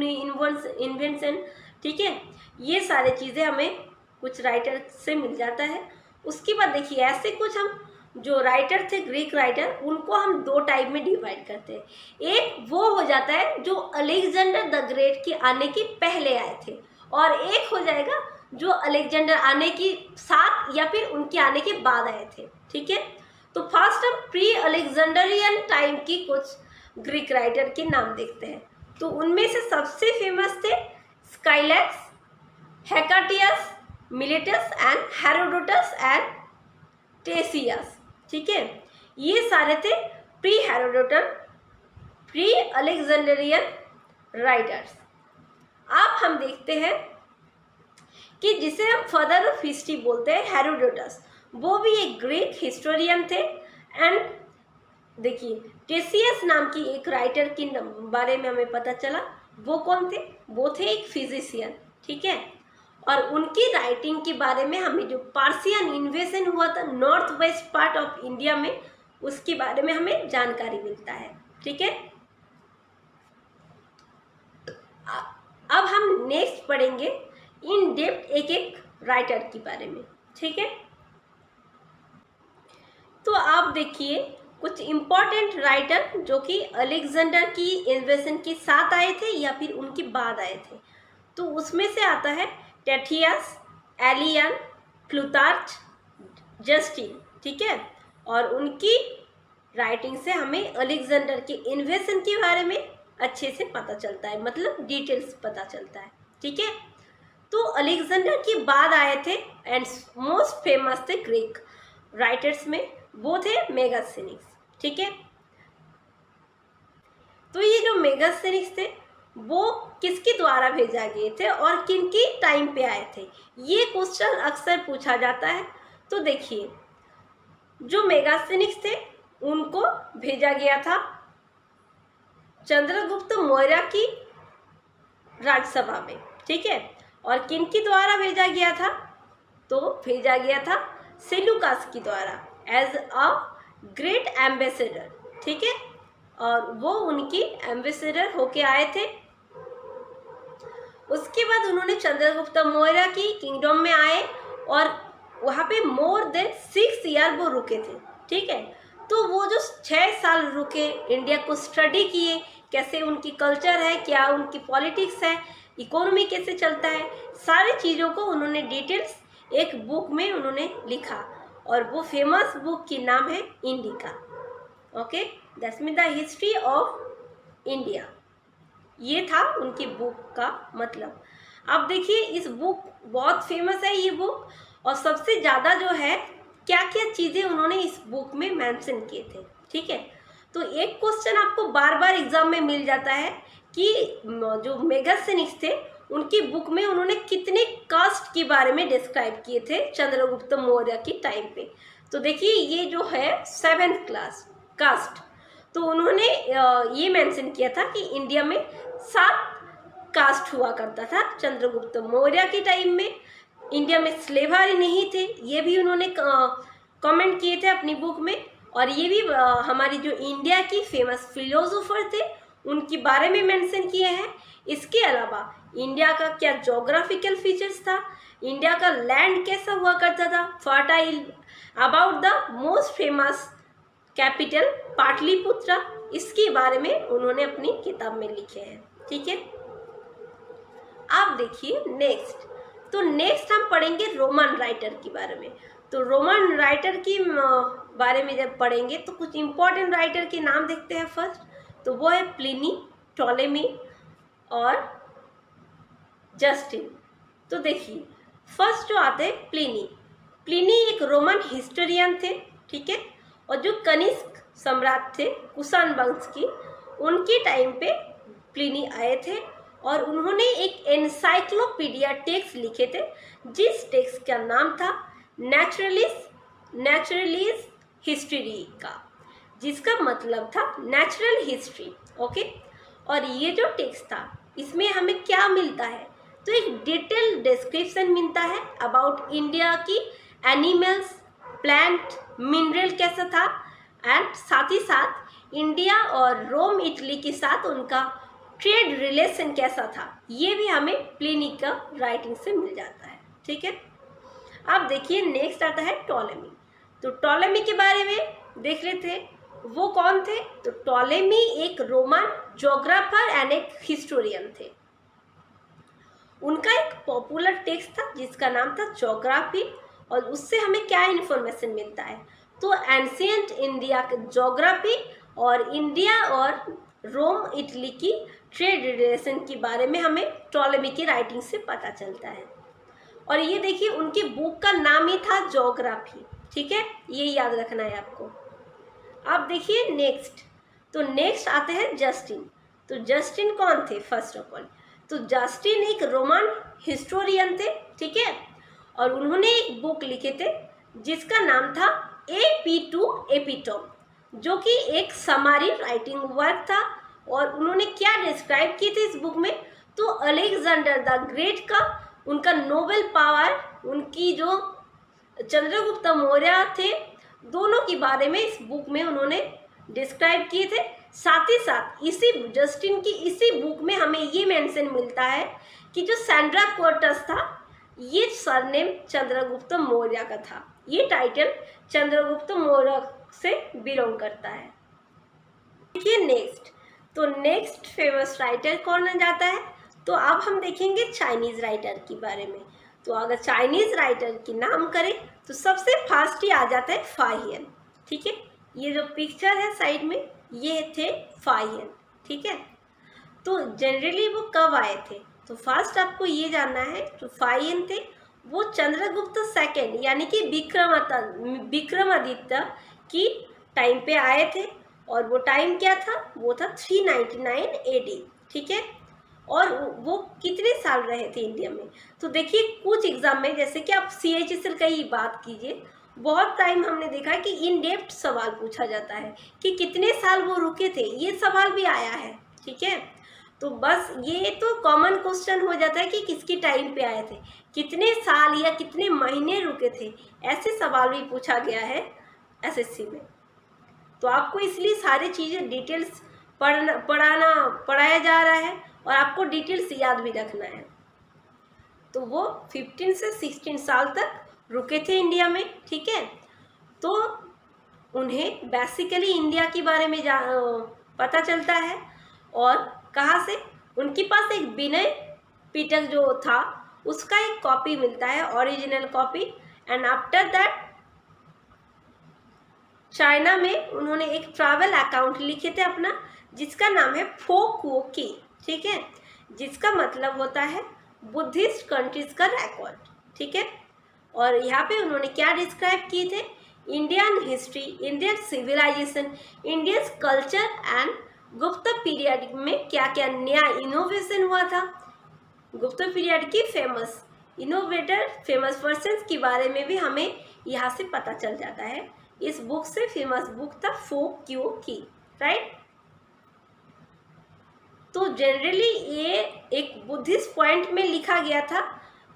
इन्वेंशन, ठीक है। ये सारी चीज़ें हमें कुछ राइटर से मिल जाता है। उसके बाद देखिए ऐसे कुछ हम जो राइटर थे ग्रीक राइटर, उनको हम दो टाइप में डिवाइड करते हैं। एक वो हो जाता है जो अलेक्जेंडर द ग्रेट के आने के पहले आए थे, और एक हो जाएगा जो अलेक्जेंडर आने के साथ या फिर उनके आने के बाद आए थे। ठीक है, तो फर्स्ट हम प्री अलेक्जेंडरियन टाइम की कुछ ग्रीक राइटर के नाम देखते हैं। तो उनमें से सबसे फेमस थे Skylax, Hecataeus, Miletus and Herodotus and Ctesias. ठीक है, ये सारे थे pre Herodotean, pre Alexandrian writers. अब हम देखते हैं कि जिसे हम फादर ऑफ हिस्ट्री बोलते हैं हेरोडोटस, वो भी एक ग्रीक हिस्टोरियन थे। एंड देखिए टेसियस नाम की एक राइटर के बारे में हमें पता चला, वो कौन थे? वो थे एक फिजिशियन। ठीक है, और उनकी राइटिंग के बारे में हमें जो पार्सियन इन्वेजन हुआ था north west part of India में, उसके बारे में हमें जानकारी मिलता है। ठीक है, अब हम नेक्स्ट पढ़ेंगे इन डेप्थ एक एक राइटर के बारे में। ठीक है, तो आप देखिए कुछ इम्पोर्टेंट राइटर जो कि अलेक्जेंडर की इन्वेजन के साथ आए थे या फिर उनके बाद आए थे। तो उसमें से आता है टेथियस, एलियन, प्लूटार्च, जस्टिन। ठीक है, और उनकी राइटिंग से हमें अलेक्जेंडर के इन्वेजन के बारे में अच्छे से पता चलता है, मतलब डिटेल्स पता चलता है। ठीक है, तो अलेक्जेंडर के बाद आए थे एंड मोस्ट फेमस थे ग्रीक राइटर्स में, वो थे मेगास्थेनिक्स। ठीक है, तो ये जो मेगास्थेनिक्स थे वो किसके द्वारा भेजा गए थे और किनकी टाइम पे आए थे, ये क्वेश्चन अक्सर पूछा जाता है। तो देखिए जो मेगास्थेनिक्स थे उनको भेजा गया था चंद्रगुप्त मौर्य की राजसभा में। ठीक है, और किनके द्वारा भेजा गया था? तो भेजा गया था सेलुकास के द्वारा एज अ ग्रेट एम्बेसडर। ठीक है, और वो उनकी एम्बेसडर होके आए थे। उसके बाद उन्होंने चंद्रगुप्त मौर्य की किंगडम में आए और वहाँ पे मोर देन 6 ईयर वो रुके थे। ठीक है, तो वो जो 6 साल रुके, इंडिया को स्टडी किए, कैसे उनकी कल्चर है, क्या उनकी पॉलिटिक्स है, इकोनॉमी कैसे चलता है, सारी चीज़ों को उन्होंने डिटेल्स एक बुक में उन्होंने लिखा, और वो फेमस बुक की नाम है indica. Okay, that's mean the history of India. ये था उनकी बुक का मतलब। अब देखिए इस बुक बहुत फेमस है ये बुक, और सबसे ज़्यादा जो है क्या क्या चीज़ें उन्होंने इस बुक में मेंशन किए थे। ठीक है, तो एक क्वेश्चन आपको बार बार एग्जाम में मिल जाता है कि जो मेगास्थेनिक्स थे उनकी बुक में उन्होंने कितने कास्ट के बारे में डिस्क्राइब किए थे चंद्रगुप्त मौर्य की टाइम पे। तो देखिए ये जो है 7th क्लास कास्ट, तो उन्होंने ये मेंशन किया था कि इंडिया में 7 कास्ट हुआ करता था चंद्रगुप्त मौर्य के टाइम में। इंडिया में स्लेवरी नहीं थे, ये भी उन्होंने कमेंट किए थे अपनी बुक में। और ये भी हमारी जो इंडिया की फेमस फिलोसोफर थे उनके बारे में मेंशन किए हैं। इसके अलावा इंडिया का क्या जोग्राफिकल फीचर्स था, इंडिया का लैंड कैसा हुआ करता था, fertile, about the most famous capital Pataliputra, इसके बारे में उन्होंने अपनी किताब में लिखे हैं। ठीक है, आप देखिए नेक्स्ट, तो नेक्स्ट हम पढ़ेंगे रोमन राइटर के बारे में। तो रोमन राइटर की बारे में जब पढ़ेंगे तो कुछ इंपॉर्टेंट राइटर के नाम देखते हैं फर्स्ट। तो वो है प्लिनी, टॉलेमी और जस्टिन। तो देखिए फर्स्ट जो आते हैं प्लिनी। प्लिनी एक रोमन हिस्टोरियन थे। ठीक है, और जो कनिष्क सम्राट थे कुषाण वंश की, उनके टाइम पे प्लिनी आए थे और उन्होंने एक एनसाइक्लोपीडिया टेक्स्ट लिखे थे, जिस टेक्स्ट का नाम था नेचुरलिस्ट हिस्ट्री का, जिसका मतलब था नेचुरल हिस्ट्री। ओके, और ये जो टेक्स्ट था इसमें हमें क्या मिलता है? तो एक डिटेल डिस्क्रिप्शन मिलता है अबाउट इंडिया की एनिमल्स, प्लांट, मिनरल कैसा था, एंड साथ ही साथ इंडिया और रोम इटली के साथ उनका ट्रेड रिलेशन कैसा था, ये भी हमें प्लिनी का राइटिंग से मिल जाता है। ठीक है, अब देखिए नेक्स्ट आता है टॉलेमी। तो टॉलेमी के बारे में देख लेते हैं, वो कौन थे। तो टॉलेमी एक रोमन ज्योग्राफर एंड एक हिस्टोरियन थे। उनका एक पॉपुलर टेक्स्ट था जिसका नाम था ज्योग्राफी, और उससे हमें क्या इन्फॉर्मेशन मिलता है। तो एंशियंट इंडिया के ज्योग्राफी और इंडिया और रोम इटली की ट्रेड रिलेशन के बारे में हमें टॉलेमी की राइटिंग से पता चलता है। और ये देखिए उनकी बुक का नाम ही था ज्योग्राफी, ठीक है, ये याद रखना है आपको। अब देखिए नेक्स्ट, तो नेक्स्ट आते हैं जस्टिन। तो जस्टिन कौन थे फर्स्ट ऑफ ऑल। तो जस्टिन एक रोमन हिस्टोरियन थे, ठीक है, और उन्होंने एक बुक लिखे थे जिसका नाम था एपी टू एपिटोम, जो कि एक समारी राइटिंग वर्क था। और उन्होंने क्या डिस्क्राइब किए थे इस बुक में। तो अलेक्जेंडर द ग्रेट का, उनका नोबेल पावर, उनकी जो चंद्रगुप्त मौर्य थे, दोनों के बारे में इस बुक में उन्होंने डिस्क्राइब किए थे। साथ ही साथ इसी जस्टिन की इसी बुक में हमें ये मेंशन मिलता है कि जो सैंड्रा कोर्टस था, ये सरनेम चंद्रगुप्त मौर्य का था। ये टाइटल चंद्रगुप्त मौर्य से बिलोंग करता है। देखिए नेक्स्ट, तो नेक्स्ट फेमस राइटर कौन जाता है। तो अब हम देखेंगे चाइनीज राइटर के बारे में। तो अगर चाइनीज राइटर की नाम करें तो सबसे फास्ट ही आ जाता है फाहियन, ठीक है। ये जो पिक्चर है साइड में, ये थे फाहियन, ठीक है। तो जनरली वो कब आए थे। तो फर्स्ट आपको ये जानना है, जो फाहियन थे वो चंद्रगुप्त सेकंड यानी कि विक्रमादित्य की टाइम पे आए थे। और वो टाइम क्या था, वो था 399 AD, ठीक है। और वो कितने साल रहे थे इंडिया में। तो देखिए कुछ एग्जाम में, जैसे कि आप CHSL का ही बात कीजिए, बहुत टाइम हमने देखा है कि इन डेप्थ सवाल पूछा जाता है कि कितने साल वो रुके थे, ये सवाल भी आया है, ठीक है। तो बस ये तो कॉमन क्वेश्चन हो जाता है कि किसकी टाइम पे आए थे, कितने साल या कितने महीने रुके थे, ऐसे सवाल भी पूछा गया है SSC में। तो आपको इसलिए सारी चीज़ें डिटेल्स पढ़ाया जा रहा है और आपको डिटेल्स याद भी रखना है। तो वो 15 से 16 साल तक रुके थे इंडिया में, ठीक है। तो उन्हें बेसिकली इंडिया के बारे में पता चलता है। और कहाँ से, उनके पास एक विनय पिटक जो था उसका एक कॉपी मिलता है, original copy. And after that China में उन्होंने एक ट्रैवल अकाउंट लिखे थे अपना, जिसका नाम है फोक वो की, ठीक है, जिसका मतलब होता है बुद्धिस्ट कंट्रीज का रिकॉर्ड, ठीक है। और यहाँ पे उन्होंने क्या डिस्क्राइब किए थे, Indian history, Indian civilization, Indian culture and Gupta period में क्या क्या नया इनोवेशन हुआ था। गुप्त पीरियड की फेमस इनोवेटर, फेमस पर्सन्स के बारे में भी हमें यहाँ से पता चल जाता है। इस बुक से फेमस बुक था फोक क्यों की, राइट। तो जनरली ये एक बुद्धिस्ट पॉइंट में लिखा गया था,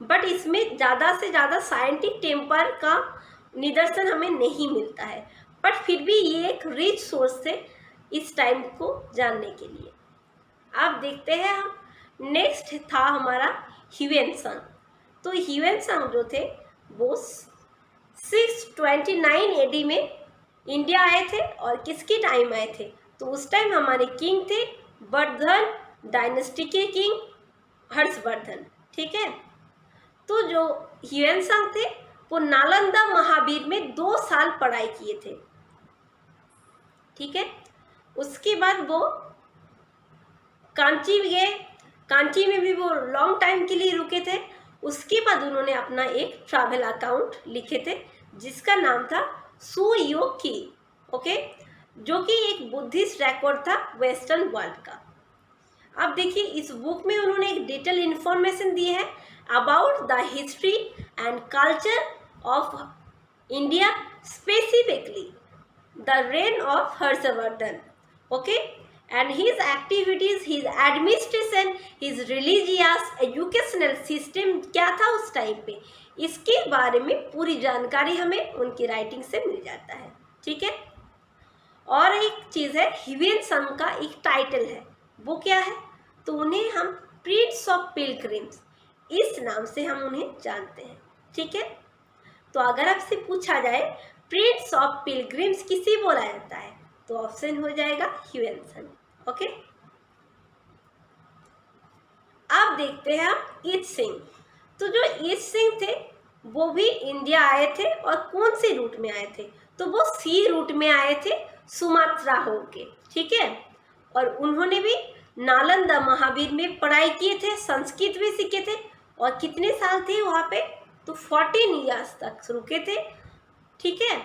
बट इसमें ज़्यादा से ज़्यादा साइंटिफिक टेम्पर का निदर्शन हमें नहीं मिलता है। बट फिर भी ये एक रिच सोर्स है इस टाइम को जानने के लिए। अब देखते हैं हम, नेक्स्ट था हमारा ह्यूएन तो ह्यूएन जो थे वो 629 AD में इंडिया आए थे। और किसकी टाइम आए थे, तो उस टाइम हमारे किंग थे वर्धन डायनेस्टी के किंग हर्षवर्धन, ठीक है। तो जो ह्यूएन थे वो नालंदा महावीर में 2 साल पढ़ाई किए थे, ठीक है। उसके बाद वो कांची गए, कांची में भी वो लॉन्ग टाइम के लिए रुके थे। उसके बाद उन्होंने अपना एक ट्रैवल अकाउंट लिखे थे जिसका नाम था सुयो की, ओके, जो कि एक बुद्धिस्ट रिकॉर्ड था वेस्टर्न वर्ल्ड का। अब देखिए इस बुक में उन्होंने एक डिटेल इन्फॉर्मेशन दी है about the history and culture of India, specifically the reign of Harshvardhan, okay, and his activities, his administration, his religious educational system क्या था उस टाइम पे, इसके बारे में पूरी जानकारी हमें उनकी राइटिंग से मिल जाता है, ठीक है। और एक चीज़ है, ह्यूएन का एक टाइटल है, वो क्या है, तो उन्हें हम प्रिंस ऑफ पिलग्रिम्स इस नाम से हम उन्हें जानते हैं, ठीक है। तो अगर आपसे पूछा जाए प्रिंस ऑफ पिलग्रिम्स किसे बोला जाता है, तो ऑप्शन हो जाएगा ह्यूएनसन। ओके, अब देखते हैं हम ईत सिंह। तो जो ईत सिंह थे वो भी इंडिया आए थे, और कौन से रूट में आए थे, तो वो सी रूट में आए थे, सुमात्रा होके, ठीक है। और उन्होंने भी नालंदा महावीर में पढ़ाई किए थे, संस्कृत भी सीखे थे, और कितने साल थे वहाँ पे, तो 14 ईयर्स तक रुके थे, ठीक है।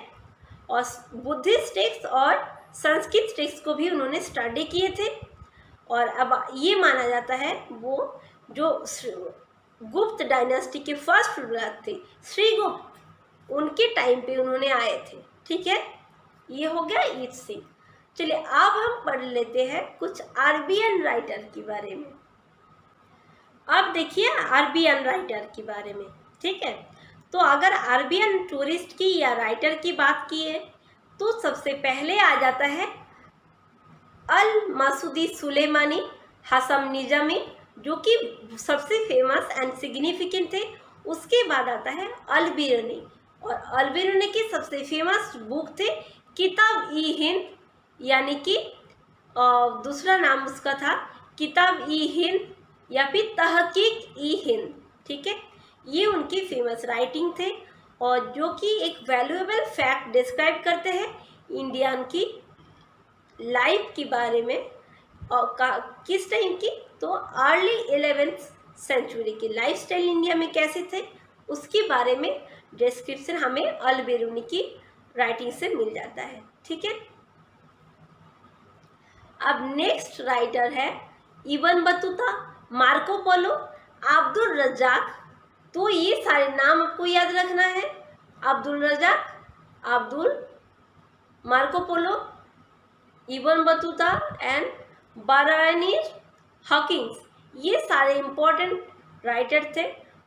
और बुद्धिस्ट टेक्स्ट और संस्कृत टेक्स्ट को भी उन्होंने स्टडी किए थे। और अब ये माना जाता है वो जो गुप्त डायनेस्टी के फर्स्ट रूलर थे श्रीगुप्त, उनके टाइम पे उन्होंने आए थे, ठीक है। ये हो गया ईत सिंह। चलिए अब हम पढ़ लेते हैं कुछ अरबियन राइटर के बारे में। अब देखिए अरबियन राइटर के बारे में, ठीक है। तो अगर अरबियन टूरिस्ट की या राइटर की बात की है तो सबसे पहले आ जाता है अल मसूदी सुलेमानी हसम निजामी, जो कि सबसे फेमस एंड सिग्निफिकेंट थे। उसके बाद आता है अल बिरूनी, और अल बिरूनी की सबसे फेमस बुक थे किताब ई हिंद, यानी कि दूसरा नाम उसका था किताब ई हिंद या फिर तहकीक ई हिंद, ठीक है। ये उनकी फेमस राइटिंग थे, और जो कि एक वैल्यूएबल फैक्ट डिस्क्राइब करते हैं इंडियन की लाइफ के बारे में, और किस टाइम की, तो अर्ली 11th सेंचुरी की लाइफस्टाइल इंडिया में कैसे थे उसके बारे में डिस्क्रिप्शन हमें अल बिरूनी की राइटिंग से मिल जाता है, ठीक है। अब नेक्स्ट राइटर है Ibn Battuta, Marco Polo, Abdul Razzaq. तो ये सारे नाम आपको याद रखना है, Abdul Razzaq, Marco Polo, Ibn Battuta and Barnes Hawkins. ये सारे इम्पोर्टेंट राइटर थे,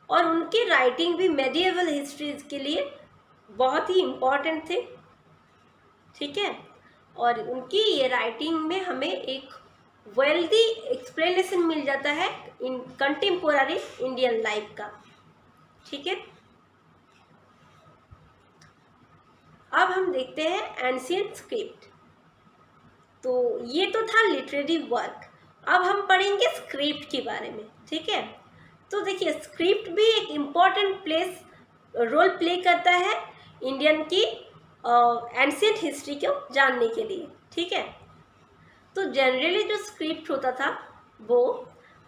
और उनकी राइटिंग भी मेडिएवल हिस्ट्रीज के लिए बहुत ही इम्पोर्टेंट थे, ठीक है। और उनकी ये राइटिंग में हमें एक वेल्दी एक्सप्लेनेशन मिल जाता है इन कंटेम्पोररी इंडियन लाइफ का, ठीक है। अब हम देखते हैं एंशिएंट स्क्रिप्ट। तो ये तो था लिटरेरी वर्क, अब हम पढ़ेंगे स्क्रिप्ट के बारे में, ठीक है। तो देखिए स्क्रिप्ट भी एक इम्पॉर्टेंट रोल प्ले करता है इंडियन की एंशिएंट हिस्ट्री को जानने के लिए, ठीक है। तो जनरली जो स्क्रिप्ट होता था वो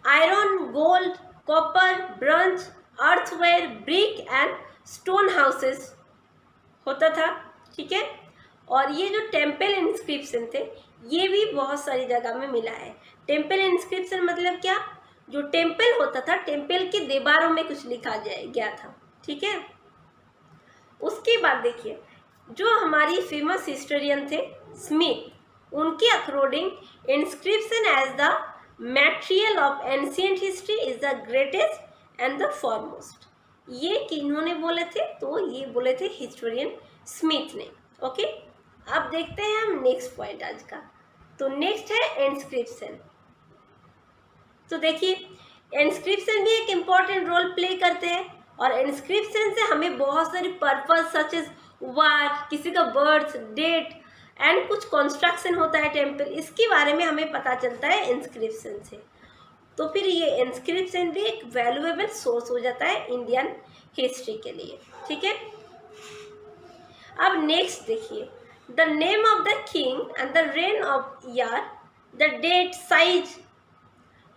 iron, gold, copper, bronze, earthenware, brick and stone houses होता था, ठीक है। और ये जो टेम्पल इंस्क्रिप्शन थे ये भी बहुत सारी जगह में मिला है। टेम्पल इंस्क्रिप्शन मतलब क्या, जो टेम्पल होता था टेम्पल के दीवारों में कुछ लिखा गया था, ठीक है। उसके बाद देखिए जो हमारी फेमस हिस्टोरियन थे स्मिथ, उनके according inscription as the material of ancient history is the greatest and the foremost. ये किन्होंने बोले थे, तो ये बोले थे हिस्टोरियन स्मिथ ने, ओके। अब देखते हैं हम नेक्स्ट पॉइंट आज का। तो नेक्स्ट है इंस्क्रिप्शन। तो देखिए इंस्क्रिप्शन भी एक इम्पॉर्टेंट रोल प्ले करते हैं, और इंस्क्रिप्शन से हमें बहुत सारी पर्पस सच एज वार, किसी का बर्थ डेट एंड कुछ कंस्ट्रक्शन होता है टेम्पल, इसके बारे में हमें पता चलता है इंस्क्रिप्शन से। तो फिर ये इंस्क्रिप्शन भी एक वैल्यूएबल सोर्स हो जाता है इंडियन हिस्ट्री के लिए, ठीक है। अब नेक्स्ट देखिए the name of the king and the reign of year, the date, size,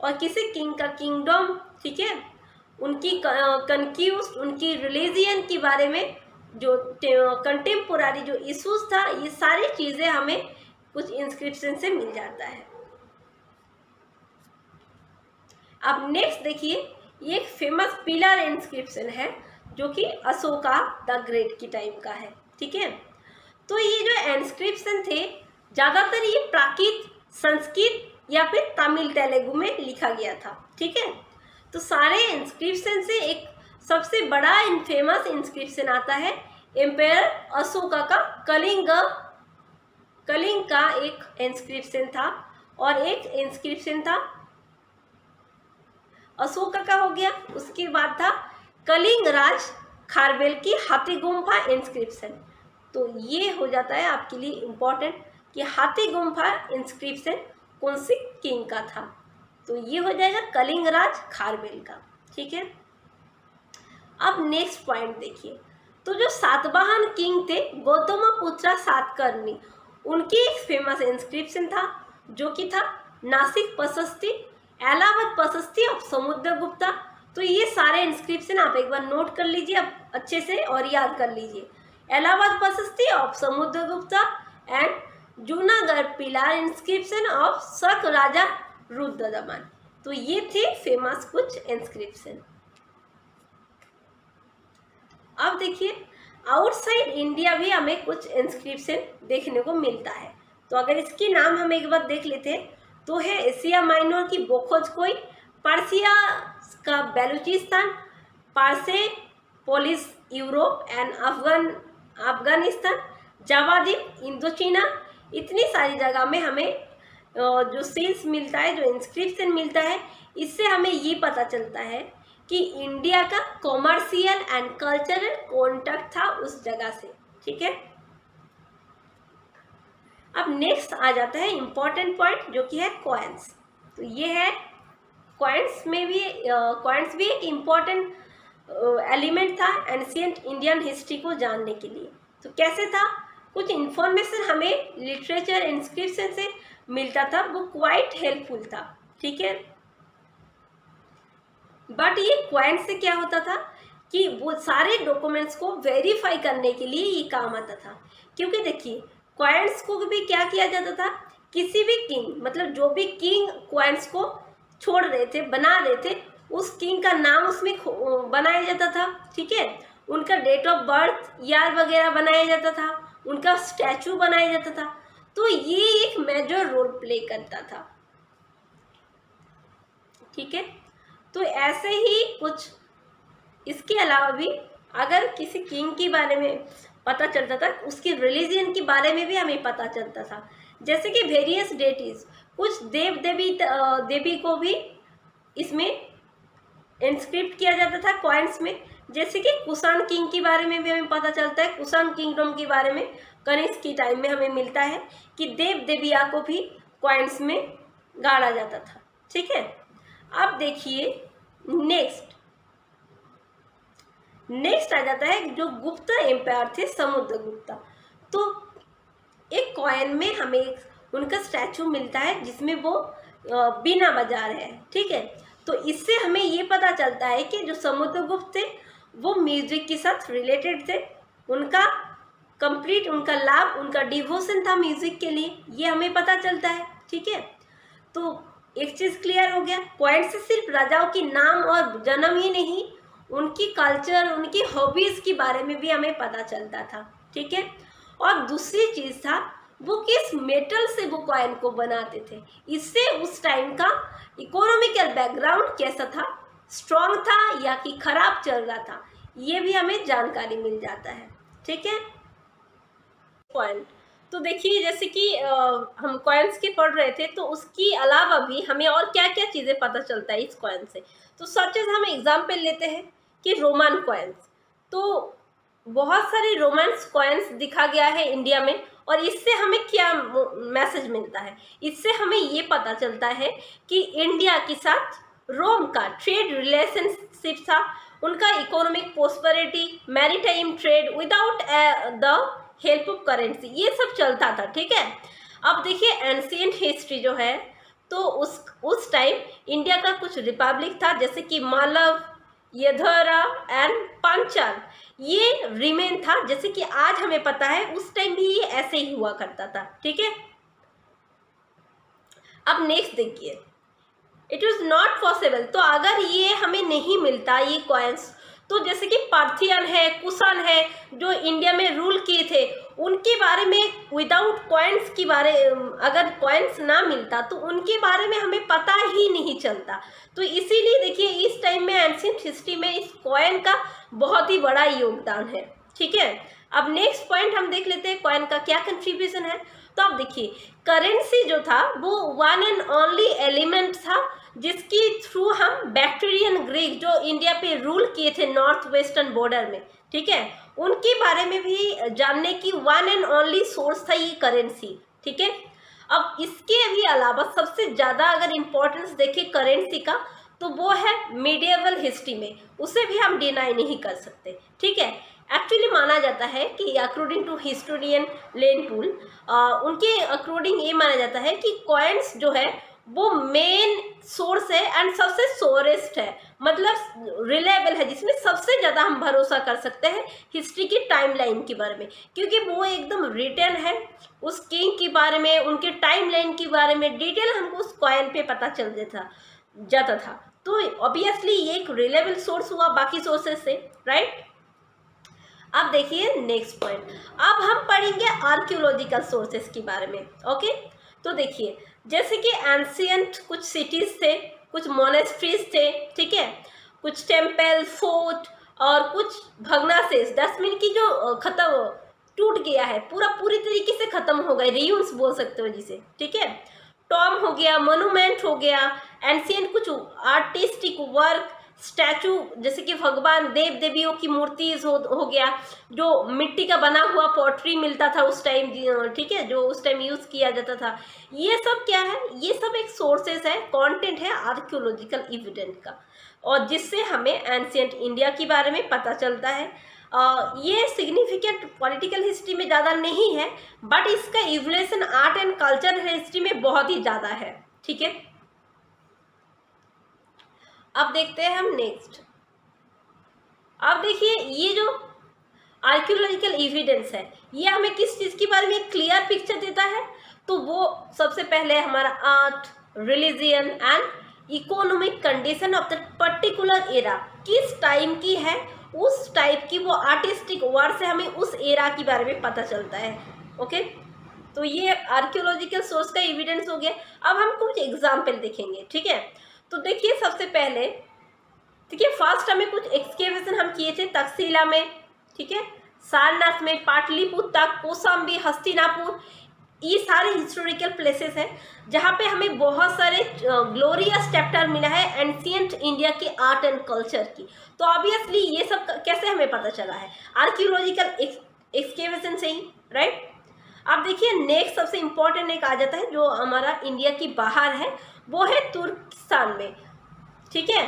और किसी किंग का किंगडम, ठीक है, उनकी कंक्यूस्ट, उनकी रिलीजियन के बारे में जो कंटेम्पोररी जो इशूज था, ये सारी चीज़ें हमें कुछ इंस्क्रिप्शन से मिल जाता है। अब नेक्स्ट देखिए ये एक फेमस पिलर इंस्क्रिप्शन है जो कि अशोका द ग्रेट की टाइम का है, ठीक है। तो ये जो इंस्क्रिप्शन थे ज़्यादातर ये प्राकृत, संस्कृत या फिर तमिल तेलुगु में लिखा गया था, ठीक है। तो सारे इंस्क्रिप्शन से एक सबसे बड़ा फेमस इंस्क्रिप्शन आता है एम्पायर अशोका का कलिंग का एक इंस्क्रिप्शन था, और एक इंस्क्रिप्शन था अशोका का हो गया। उसके बाद था कलिंग राज खारवेल की हाथी गुम्फा इंस्क्रिप्शन। तो ये हो जाता है आपके लिए इम्पोर्टेंट कि हाथी गुम्फा इंस्क्रिप्शन कौन सी किंग का था। तो ये हो जाएगा कलिंग राज खारवेल का। ठीक है, अब नेक्स्ट पॉइंट देखिए। तो जो सातवाहन किंग थे गौतमपुत्र सातकर्णी, उनकी एक फेमस इंस्क्रिप्शन था जो कि था नासिक प्रशस्ति, इलाहाबाद प्रशस्ति ऑफ समुद्रगुप्ता। तो ये सारे इंस्क्रिप्शन आप एक बार नोट कर लीजिए अब अच्छे से और याद कर लीजिए। Allahabad Prashasti of Samudragupta and Junagadh pillar inscription of Shaka raja Rudradaman. तो ये थे फेमस कुछ इंस्क्रिप्शन। अब देखिए आउटसाइड इंडिया भी हमें कुछ इंस्क्रिप्शन देखने को मिलता है। तो अगर इसके नाम हम एक बार देख लेते हैं तो है एशिया माइनर की बोखोजकोई, पर्सिया का Baluchistan, Persepolis Europe and Afghanistan, Java द्वीप इंडोचीना। इतनी सारी जगह में हमें जो सील्स मिलता है, जो इंस्क्रिप्शन मिलता है, इससे हमें ये पता चलता है कि इंडिया का कॉमर्शियल एंड कल्चरल कॉन्टैक्ट था उस जगह से। ठीक है, अब नेक्स्ट आ जाता है इम्पोर्टेंट पॉइंट जो कि है कॉइन्स। तो ये है कॉइन्स में भी कॉइन्स भी एक इम्पॉर्टेंट एलिमेंट था एंशिएंट इंडियन हिस्ट्री को जानने के लिए। तो कैसे था, कुछ इन्फॉर्मेशन हमें लिटरेचर इंस्क्रिप्शन से मिलता था, वो क्वाइट हेल्पफुल था। ठीक है, बट ये क्वाइंट से क्या होता था कि वो सारे डॉक्यूमेंट्स को वेरीफाई करने के लिए ये काम आता था। क्योंकि देखिए क्वाइंट्स को भी क्या किया जाता था, किसी भी किंग मतलब जो भी किंग क्वाइंट्स को छोड़ रहे थे, बना रहे थे, उस किंग का नाम उसमें बनाया जाता था। ठीक है, उनका डेट ऑफ बर्थ ईयर वगैरह बनाया जाता था, उनका स्टैचू बनाया जाता था। तो ये एक मेजर रोल प्ले करता था। ठीक है, तो ऐसे ही कुछ इसके अलावा भी अगर किसी किंग के बारे में पता चलता था, उसकी रिलीजन के बारे में भी हमें पता चलता था। जैसे कि वेरियस डेटीज, कुछ देव देवी को भी इसमें इंस्क्रिप्ट किया जाता था कॉइन्स में। जैसे कि कुषाण किंग के बारे में भी हमें पता चलता है, कुषाण किंगडम के बारे में कनिष्क की टाइम में हमें मिलता है कि देव देविया को भी कॉइन्स में गाड़ा जाता था। ठीक है, अब देखिए नेक्स्ट आ जाता है जो गुप्त एम्पायर थे समुद्रगुप्ता। तो एक कॉइन में हमें उनका स्टैचू मिलता है जिसमें वो बीना बजा रहे हैं। ठीक है, तो इससे हमें ये पता चलता है कि जो समुद्रगुप्त थे वो म्यूजिक के साथ रिलेटेड थे, उनका कंप्लीट उनका लाभ, उनका डिवोशन था म्यूजिक के लिए, ये हमें पता चलता है। ठीक है, तो एक चीज़ क्लियर हो गया, पॉइंट से सिर्फ राजाओं की नाम और जन्म ही नहीं, उनकी कल्चर, उनकी हॉबीज़ के बारे में भी हमें पता चलता था। ठीक है, और दूसरी चीज़ था वो किस मेटल से वो कॉइन को बनाते थे, इससे उस टाइम का इकोनॉमिकल बैकग्राउंड कैसा था, स्ट्रॉन्ग था या कि खराब चल रहा था, ये भी हमें जानकारी मिल जाता है। ठीक है, पॉइंट तो देखिए जैसे कि हम कॉइन्स की पढ़ रहे थे, तो उसके अलावा भी हमें और क्या क्या चीज़ें पता चलता है इस कॉइन से। तो सच एज हम एग्जाम्पल लेते हैं कि रोमन कॉइन्स, तो बहुत सारे रोमन्स कॉइन्स दिखा गया है इंडिया में, और इससे हमें क्या मैसेज मिलता है, इससे हमें ये पता चलता है कि इंडिया के साथ रोम का ट्रेड रिलेशनशिप था, उनका economic prosperity, maritime trade without the help of currency, ये सब चलता था। ठीक है, अब देखिए एंशिएंट हिस्ट्री जो है, तो उस टाइम इंडिया का कुछ रिपब्लिक था, जैसे कि मालव, यधरा एंड पांचाल, ये रिमेन था। जैसे कि आज हमें पता है उस टाइम भी ये ऐसे ही हुआ करता था। ठीक है, अब नेक्स्ट देखिए, इट वॉज नॉट पॉसिबल, तो अगर ये हमें नहीं मिलता ये कॉइन्स, तो जैसे कि पार्थियन है, कुषाण है, जो इंडिया में रूल किए थे, उनके बारे में विदाउट कॉइन्स की बारे, अगर कॉइन्स ना मिलता तो उनके बारे में हमें पता ही नहीं चलता। तो इसीलिए देखिए इस टाइम में एंशिएंट हिस्ट्री में इस कॉइन का बहुत ही बड़ा योगदान है। ठीक है, अब नेक्स्ट पॉइंट हम देख लेते हैं कॉइन का क्या कंट्रीब्यूशन है। तो अब देखिए करेंसी जो था वो वन एंड ओनली एलिमेंट था जिसकी थ्रू हम बैक्टीरियन ग्रीक जो इंडिया पे रूल किए थे नॉर्थ वेस्टर्न बॉर्डर में, ठीक है, उनके बारे में भी जानने की वन एंड ओनली सोर्स था ये करेंसी, ठीक है। अब इसके भी अलावा सबसे ज़्यादा अगर इम्पोर्टेंस देखें करेंसी का तो वो है मिडिएवल हिस्ट्री में, उसे भी हम डिनाई नहीं कर सकते, ठीक है। एक्चुअली माना जाता है कि according to historian Lane Poole, उनके अकॉर्डिंग ये माना जाता है कि कॉइन्स जो है वो मेन सोर्स है एंड सबसे सोरेस्ट है, मतलब रिलायबल है, जिसमें सबसे ज़्यादा हम भरोसा कर सकते हैं हिस्ट्री की टाइमलाइन के बारे में, क्योंकि वो एकदम रिटर्न है उस किंग के बारे में, उनके टाइमलाइन के बारे में डिटेल हमको उस कॉइन पे पता चल जाता था। तो ऑब्वियसली ये एक रिलायबल सोर्स हुआ बाकी सोर्सेस से, राइट। अब देखिए नेक्स्ट पॉइंट, अब हम पढ़ेंगे आर्कियोलॉजिकल सोर्सेस के बारे में, ओके। तो देखिए जैसे कि एंशियंट कुछ सिटीज थे, कुछ मोनेस्ट्रीज थे, ठीक है, कुछ टेम्पल, फोर्ट और कुछ भग्नाशेष, 10 मिनट की जो खत्म टूट गया है, पूरी तरीके से खत्म हो गए, रियून्स बोल सकते हो जिसे, ठीक है। टॉम हो गया, मोनूमेंट हो गया, एंशियंट कुछ आर्टिस्टिक वर्क, स्टैचू जैसे कि भगवान देव देवियों की मूर्ति हो गया, जो मिट्टी का बना हुआ पॉटरी मिलता था उस टाइम, ठीक है, जो उस टाइम यूज़ किया जाता था, ये सब क्या है, ये सब एक सोर्सेस है, कंटेंट है आर्कियोलॉजिकल एविडेंस का, और जिससे हमें एंशियंट इंडिया के बारे में पता चलता है। ये सिग्निफिकेंट पॉलिटिकल हिस्ट्री में ज़्यादा नहीं है, बट इसका evolution art and culture history में बहुत ही ज़्यादा है, ठीक है। अब देखते हैं हम नेक्स्ट। अब देखिए ये जो आर्कियोलॉजिकल एविडेंस है ये हमें किस चीज़ के बारे में एक क्लियर पिक्चर देता है, तो वो सबसे पहले हमारा art, religion and economic condition of the particular era, किस टाइम की है, उस टाइप की वो आर्टिस्टिक वर्ड से हमें उस एरा के बारे में पता चलता है, ओके। तो ये आर्कियोलॉजिकल सोर्स का एविडेंस हो गया। अब हम कुछ एग्जाम्पल देखेंगे, ठीक है। तो देखिए सबसे पहले, ठीक है, फर्स्ट हमें कुछ एक्सकेवेशन हम किए थे तक्षशिला में, ठीक है, सारनाथ में, पाटलिपुत्र, कौशाम्बी, हस्तिनापुर, ये सारे हिस्टोरिकल प्लेसेस हैं जहाँ पे हमें बहुत सारे ग्लोरियस चैप्टर मिला है एंशियंट इंडिया के आर्ट एंड कल्चर की। तो ऑब्वियसली ये सब कैसे हमें पता चला है, आर्कियोलॉजिकल एक्सकेवेशन से ही, राइट। अब देखिए नेक्स्ट सबसे इम्पोर्टेंट एक आ जाता है जो हमारा इंडिया की बाहर है, वो है तुर्कस्तान में, ठीक है।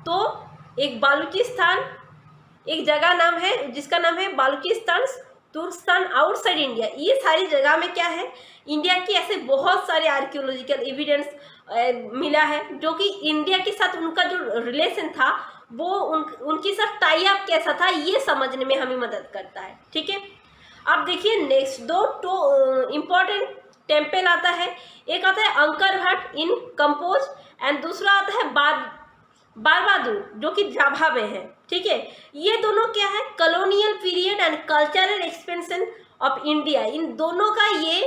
तो एक बालूचिस्तान, एक जगह नाम है जिसका नाम है बालूचिस्तान, तुर्कस्तान आउटसाइड इंडिया, ये सारी जगह में क्या है, इंडिया की ऐसे बहुत सारे आर्कियोलॉजिकल एविडेंस मिला है, जो कि इंडिया के साथ उनका जो रिलेशन था वो उनके साथ टाई अप कैसा था ये समझने में हमें मदद करता है, ठीक है। अब देखिए नेक्स्ट दो इम्पोर्टेंट टेम्पल आता है, एक आता है अंकर वट इन कंपोज एंड दूसरा आता है बारबादूर जो कि जाभा में है, ठीक है। ये दोनों क्या है, colonial period and cultural expansion of India, इन दोनों का ये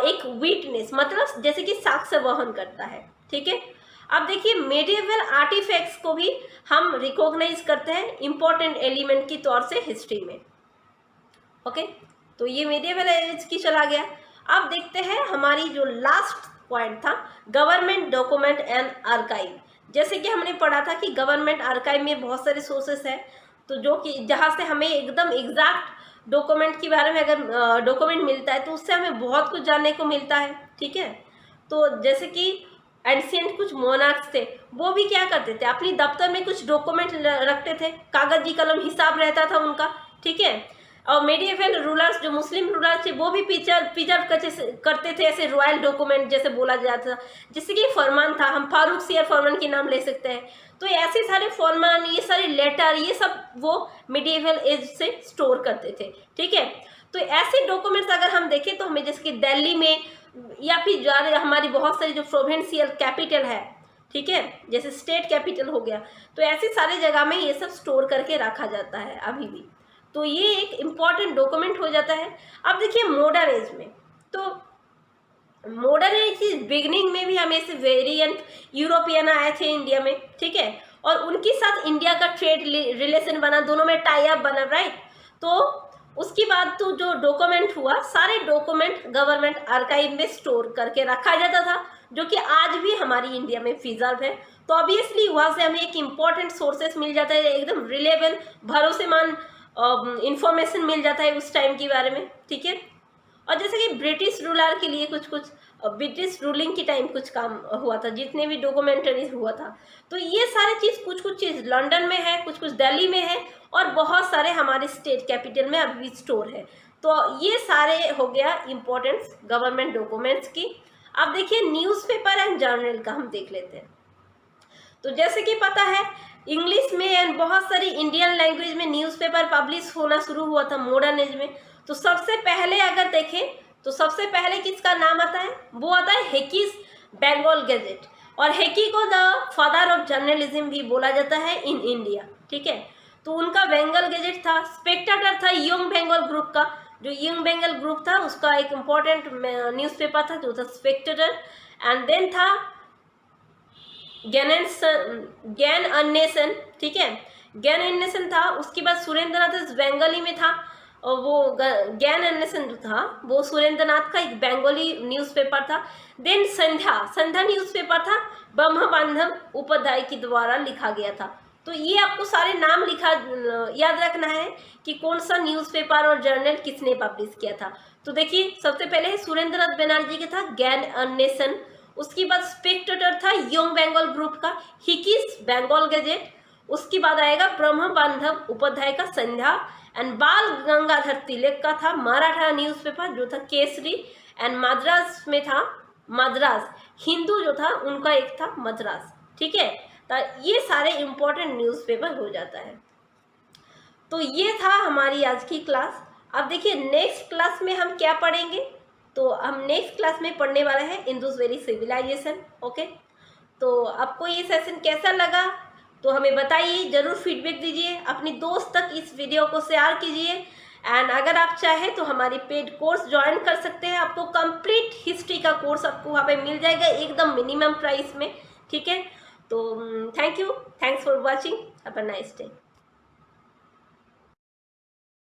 एक विटनेस मतलब जैसे कि साक्ष्य वहन करता है, ठीक है। अब देखिए मेडिएवल आर्टिफैक्ट्स को भी हम रिकॉग्नाइज करते हैं इम्पोर्टेंट एलिमेंट की तौर से हिस्ट्री में, ओके। तो ये मेडिएवल एज की चला गया। अब देखते हैं हमारी जो लास्ट पॉइंट था, गवर्नमेंट डॉक्यूमेंट एंड आर्काइव। जैसे कि हमने पढ़ा था कि गवर्नमेंट आर्काइव में बहुत सारे सोर्सेस हैं, तो जो कि जहाँ से हमें एकदम एग्जैक्ट डॉक्यूमेंट के बारे में अगर डॉक्यूमेंट मिलता है तो उससे हमें बहुत कुछ जानने को मिलता है, ठीक है। तो जैसे कि एंशियंट कुछ मोनार्क्स थे, वो भी क्या करते थे, अपनी दफ्तर में कुछ डॉक्यूमेंट रखते थे, कागजी कलम हिसाब रहता था उनका, ठीक है। और मेडिएवल रूलर्स जो मुस्लिम रूलर्स थे वो भी प्रिजर्व करते थे ऐसे रॉयल डॉक्यूमेंट जैसे बोला जाता था, जैसे कि फरमान था, हम फारूक सियर फरमान के नाम ले सकते हैं। तो ऐसे सारे फरमान, ये सारे लेटर, ये सब वो मेडिएवल एज से स्टोर करते थे, ठीक है। तो ऐसे डॉक्यूमेंट्स अगर हम देखें तो हमें जैसे कि दिल्ली में या फिर जो हमारी बहुत सारी जो प्रोविंशियल कैपिटल है, ठीक है, जैसे स्टेट कैपिटल हो गया, तो ऐसे सारे जगह में ये सब स्टोर करके रखा जाता है अभी भी। तो ये एक इम्पॉर्टेंट डॉक्यूमेंट हो जाता है। अब देखिए मॉडर्न एज में, तो मॉडर्न एज की बिगनिंग में भी हमें से वेरिएंट यूरोपियन आए थे इंडिया में, ठीक है, और उनके साथ इंडिया का ट्रेड रिलेशन बना, दोनों में टाई अप बना, राइट। तो उसके बाद तो जो डॉक्यूमेंट हुआ, सारे डॉक्यूमेंट गवर्नमेंट आर्काइव में स्टोर करके रखा जाता था, जो कि आज भी हमारी इंडिया में प्रिजर्व है। तो ऑब्वियसली वहाँ से हमें एक इम्पॉर्टेंट सोर्सेस मिल जाता है, एकदम रिलेबल भरोसेमंद इंफॉर्मेशन मिल जाता है उस टाइम के बारे में, ठीक है। और जैसे कि ब्रिटिश रूलर के लिए कुछ कुछ ब्रिटिश रूलिंग के टाइम कुछ काम हुआ था, जितने भी डॉक्यूमेंटरीज हुआ था, तो ये सारे चीज़ कुछ कुछ चीज़ लंदन में है, कुछ कुछ दिल्ली में है, और बहुत सारे हमारे स्टेट कैपिटल में अभी स्टोर है। तो ये सारे हो गया इम्पोर्टेंट गवर्नमेंट डॉक्यूमेंट्स की। अब देखिए न्यूज़पेपर एंड जर्नल का हम देख लेते हैं। तो जैसे कि पता है इंग्लिश में एंड बहुत सारी इंडियन लैंग्वेज में न्यूज़पेपर पब्लिश होना शुरू हुआ था मॉडर्न एज में। तो सबसे पहले अगर देखें तो सबसे पहले किसका नाम आता है, वो आता है हेकीस बंगाल गैजेट, और हेकी को द फादर ऑफ जर्नलिज्म भी बोला जाता है इन इंडिया, ठीक है। तो उनका बंगाल गैजेट था। स्पेक्टेटर था यंग बंगाल ग्रुप का, जो यंग बंगाल ग्रुप था उसका एक इम्पॉर्टेंट न्यूज़पेपर था जो था स्पेक्टेटर। एंड देन था ज्ञान अन्वेषण, ठीक है, ज्ञान अन्वेषण था। उसके बाद सुरेंद्रनाथ बंगाली में था, और वो ज्ञान अन्वेषण जो था वो सुरेंद्रनाथ का एक बंगाली न्यूज़पेपर था। देन संध्या न्यूज़पेपर था, ब्रह्म बांधव उपाध्याय के द्वारा लिखा गया था। तो ये आपको सारे नाम याद रखना है कि कौन सा न्यूज़पेपर और जर्नल किसने पब्लिश किया था। तो देखिए सबसे पहले सुरेंद्रनाथ बनर्जी का था ज्ञान अन्वेषण, उसके बाद स्पेक्टेटर था यंग बंगाल ग्रुप का हिकीस बंगाल गैजेट, उसके बाद आएगा ब्रह्म बांधव उपाध्याय का संध्या, एंड बाल गंगाधर तिलक का था मराठा न्यूज़पेपर जो था केसरी, एंड मद्रास में था मद्रास हिंदू जो था उनका एक था मद्रास, ठीक है। तो ये सारे इम्पोर्टेंट न्यूज़पेपर हो जाता है। तो ये था हमारी आज की क्लास। अब देखिए नेक्स्ट क्लास में हम क्या पढ़ेंगे, तो हम नेक्स्ट क्लास में पढ़ने वाला है इंडस वैली सिविलाइजेशन, ओके। तो आपको ये सेशन कैसा लगा तो हमें बताइए, ज़रूर फीडबैक दीजिए, अपनी दोस्त तक इस वीडियो को शेयर कीजिए। एंड अगर आप चाहें तो हमारी पेड कोर्स ज्वाइन कर सकते हैं, आपको कंप्लीट हिस्ट्री का कोर्स आपको वहाँ पे मिल जाएगा एकदम मिनिमम प्राइस में, ठीक है। तो thank you, thanks for watching, have a nice day.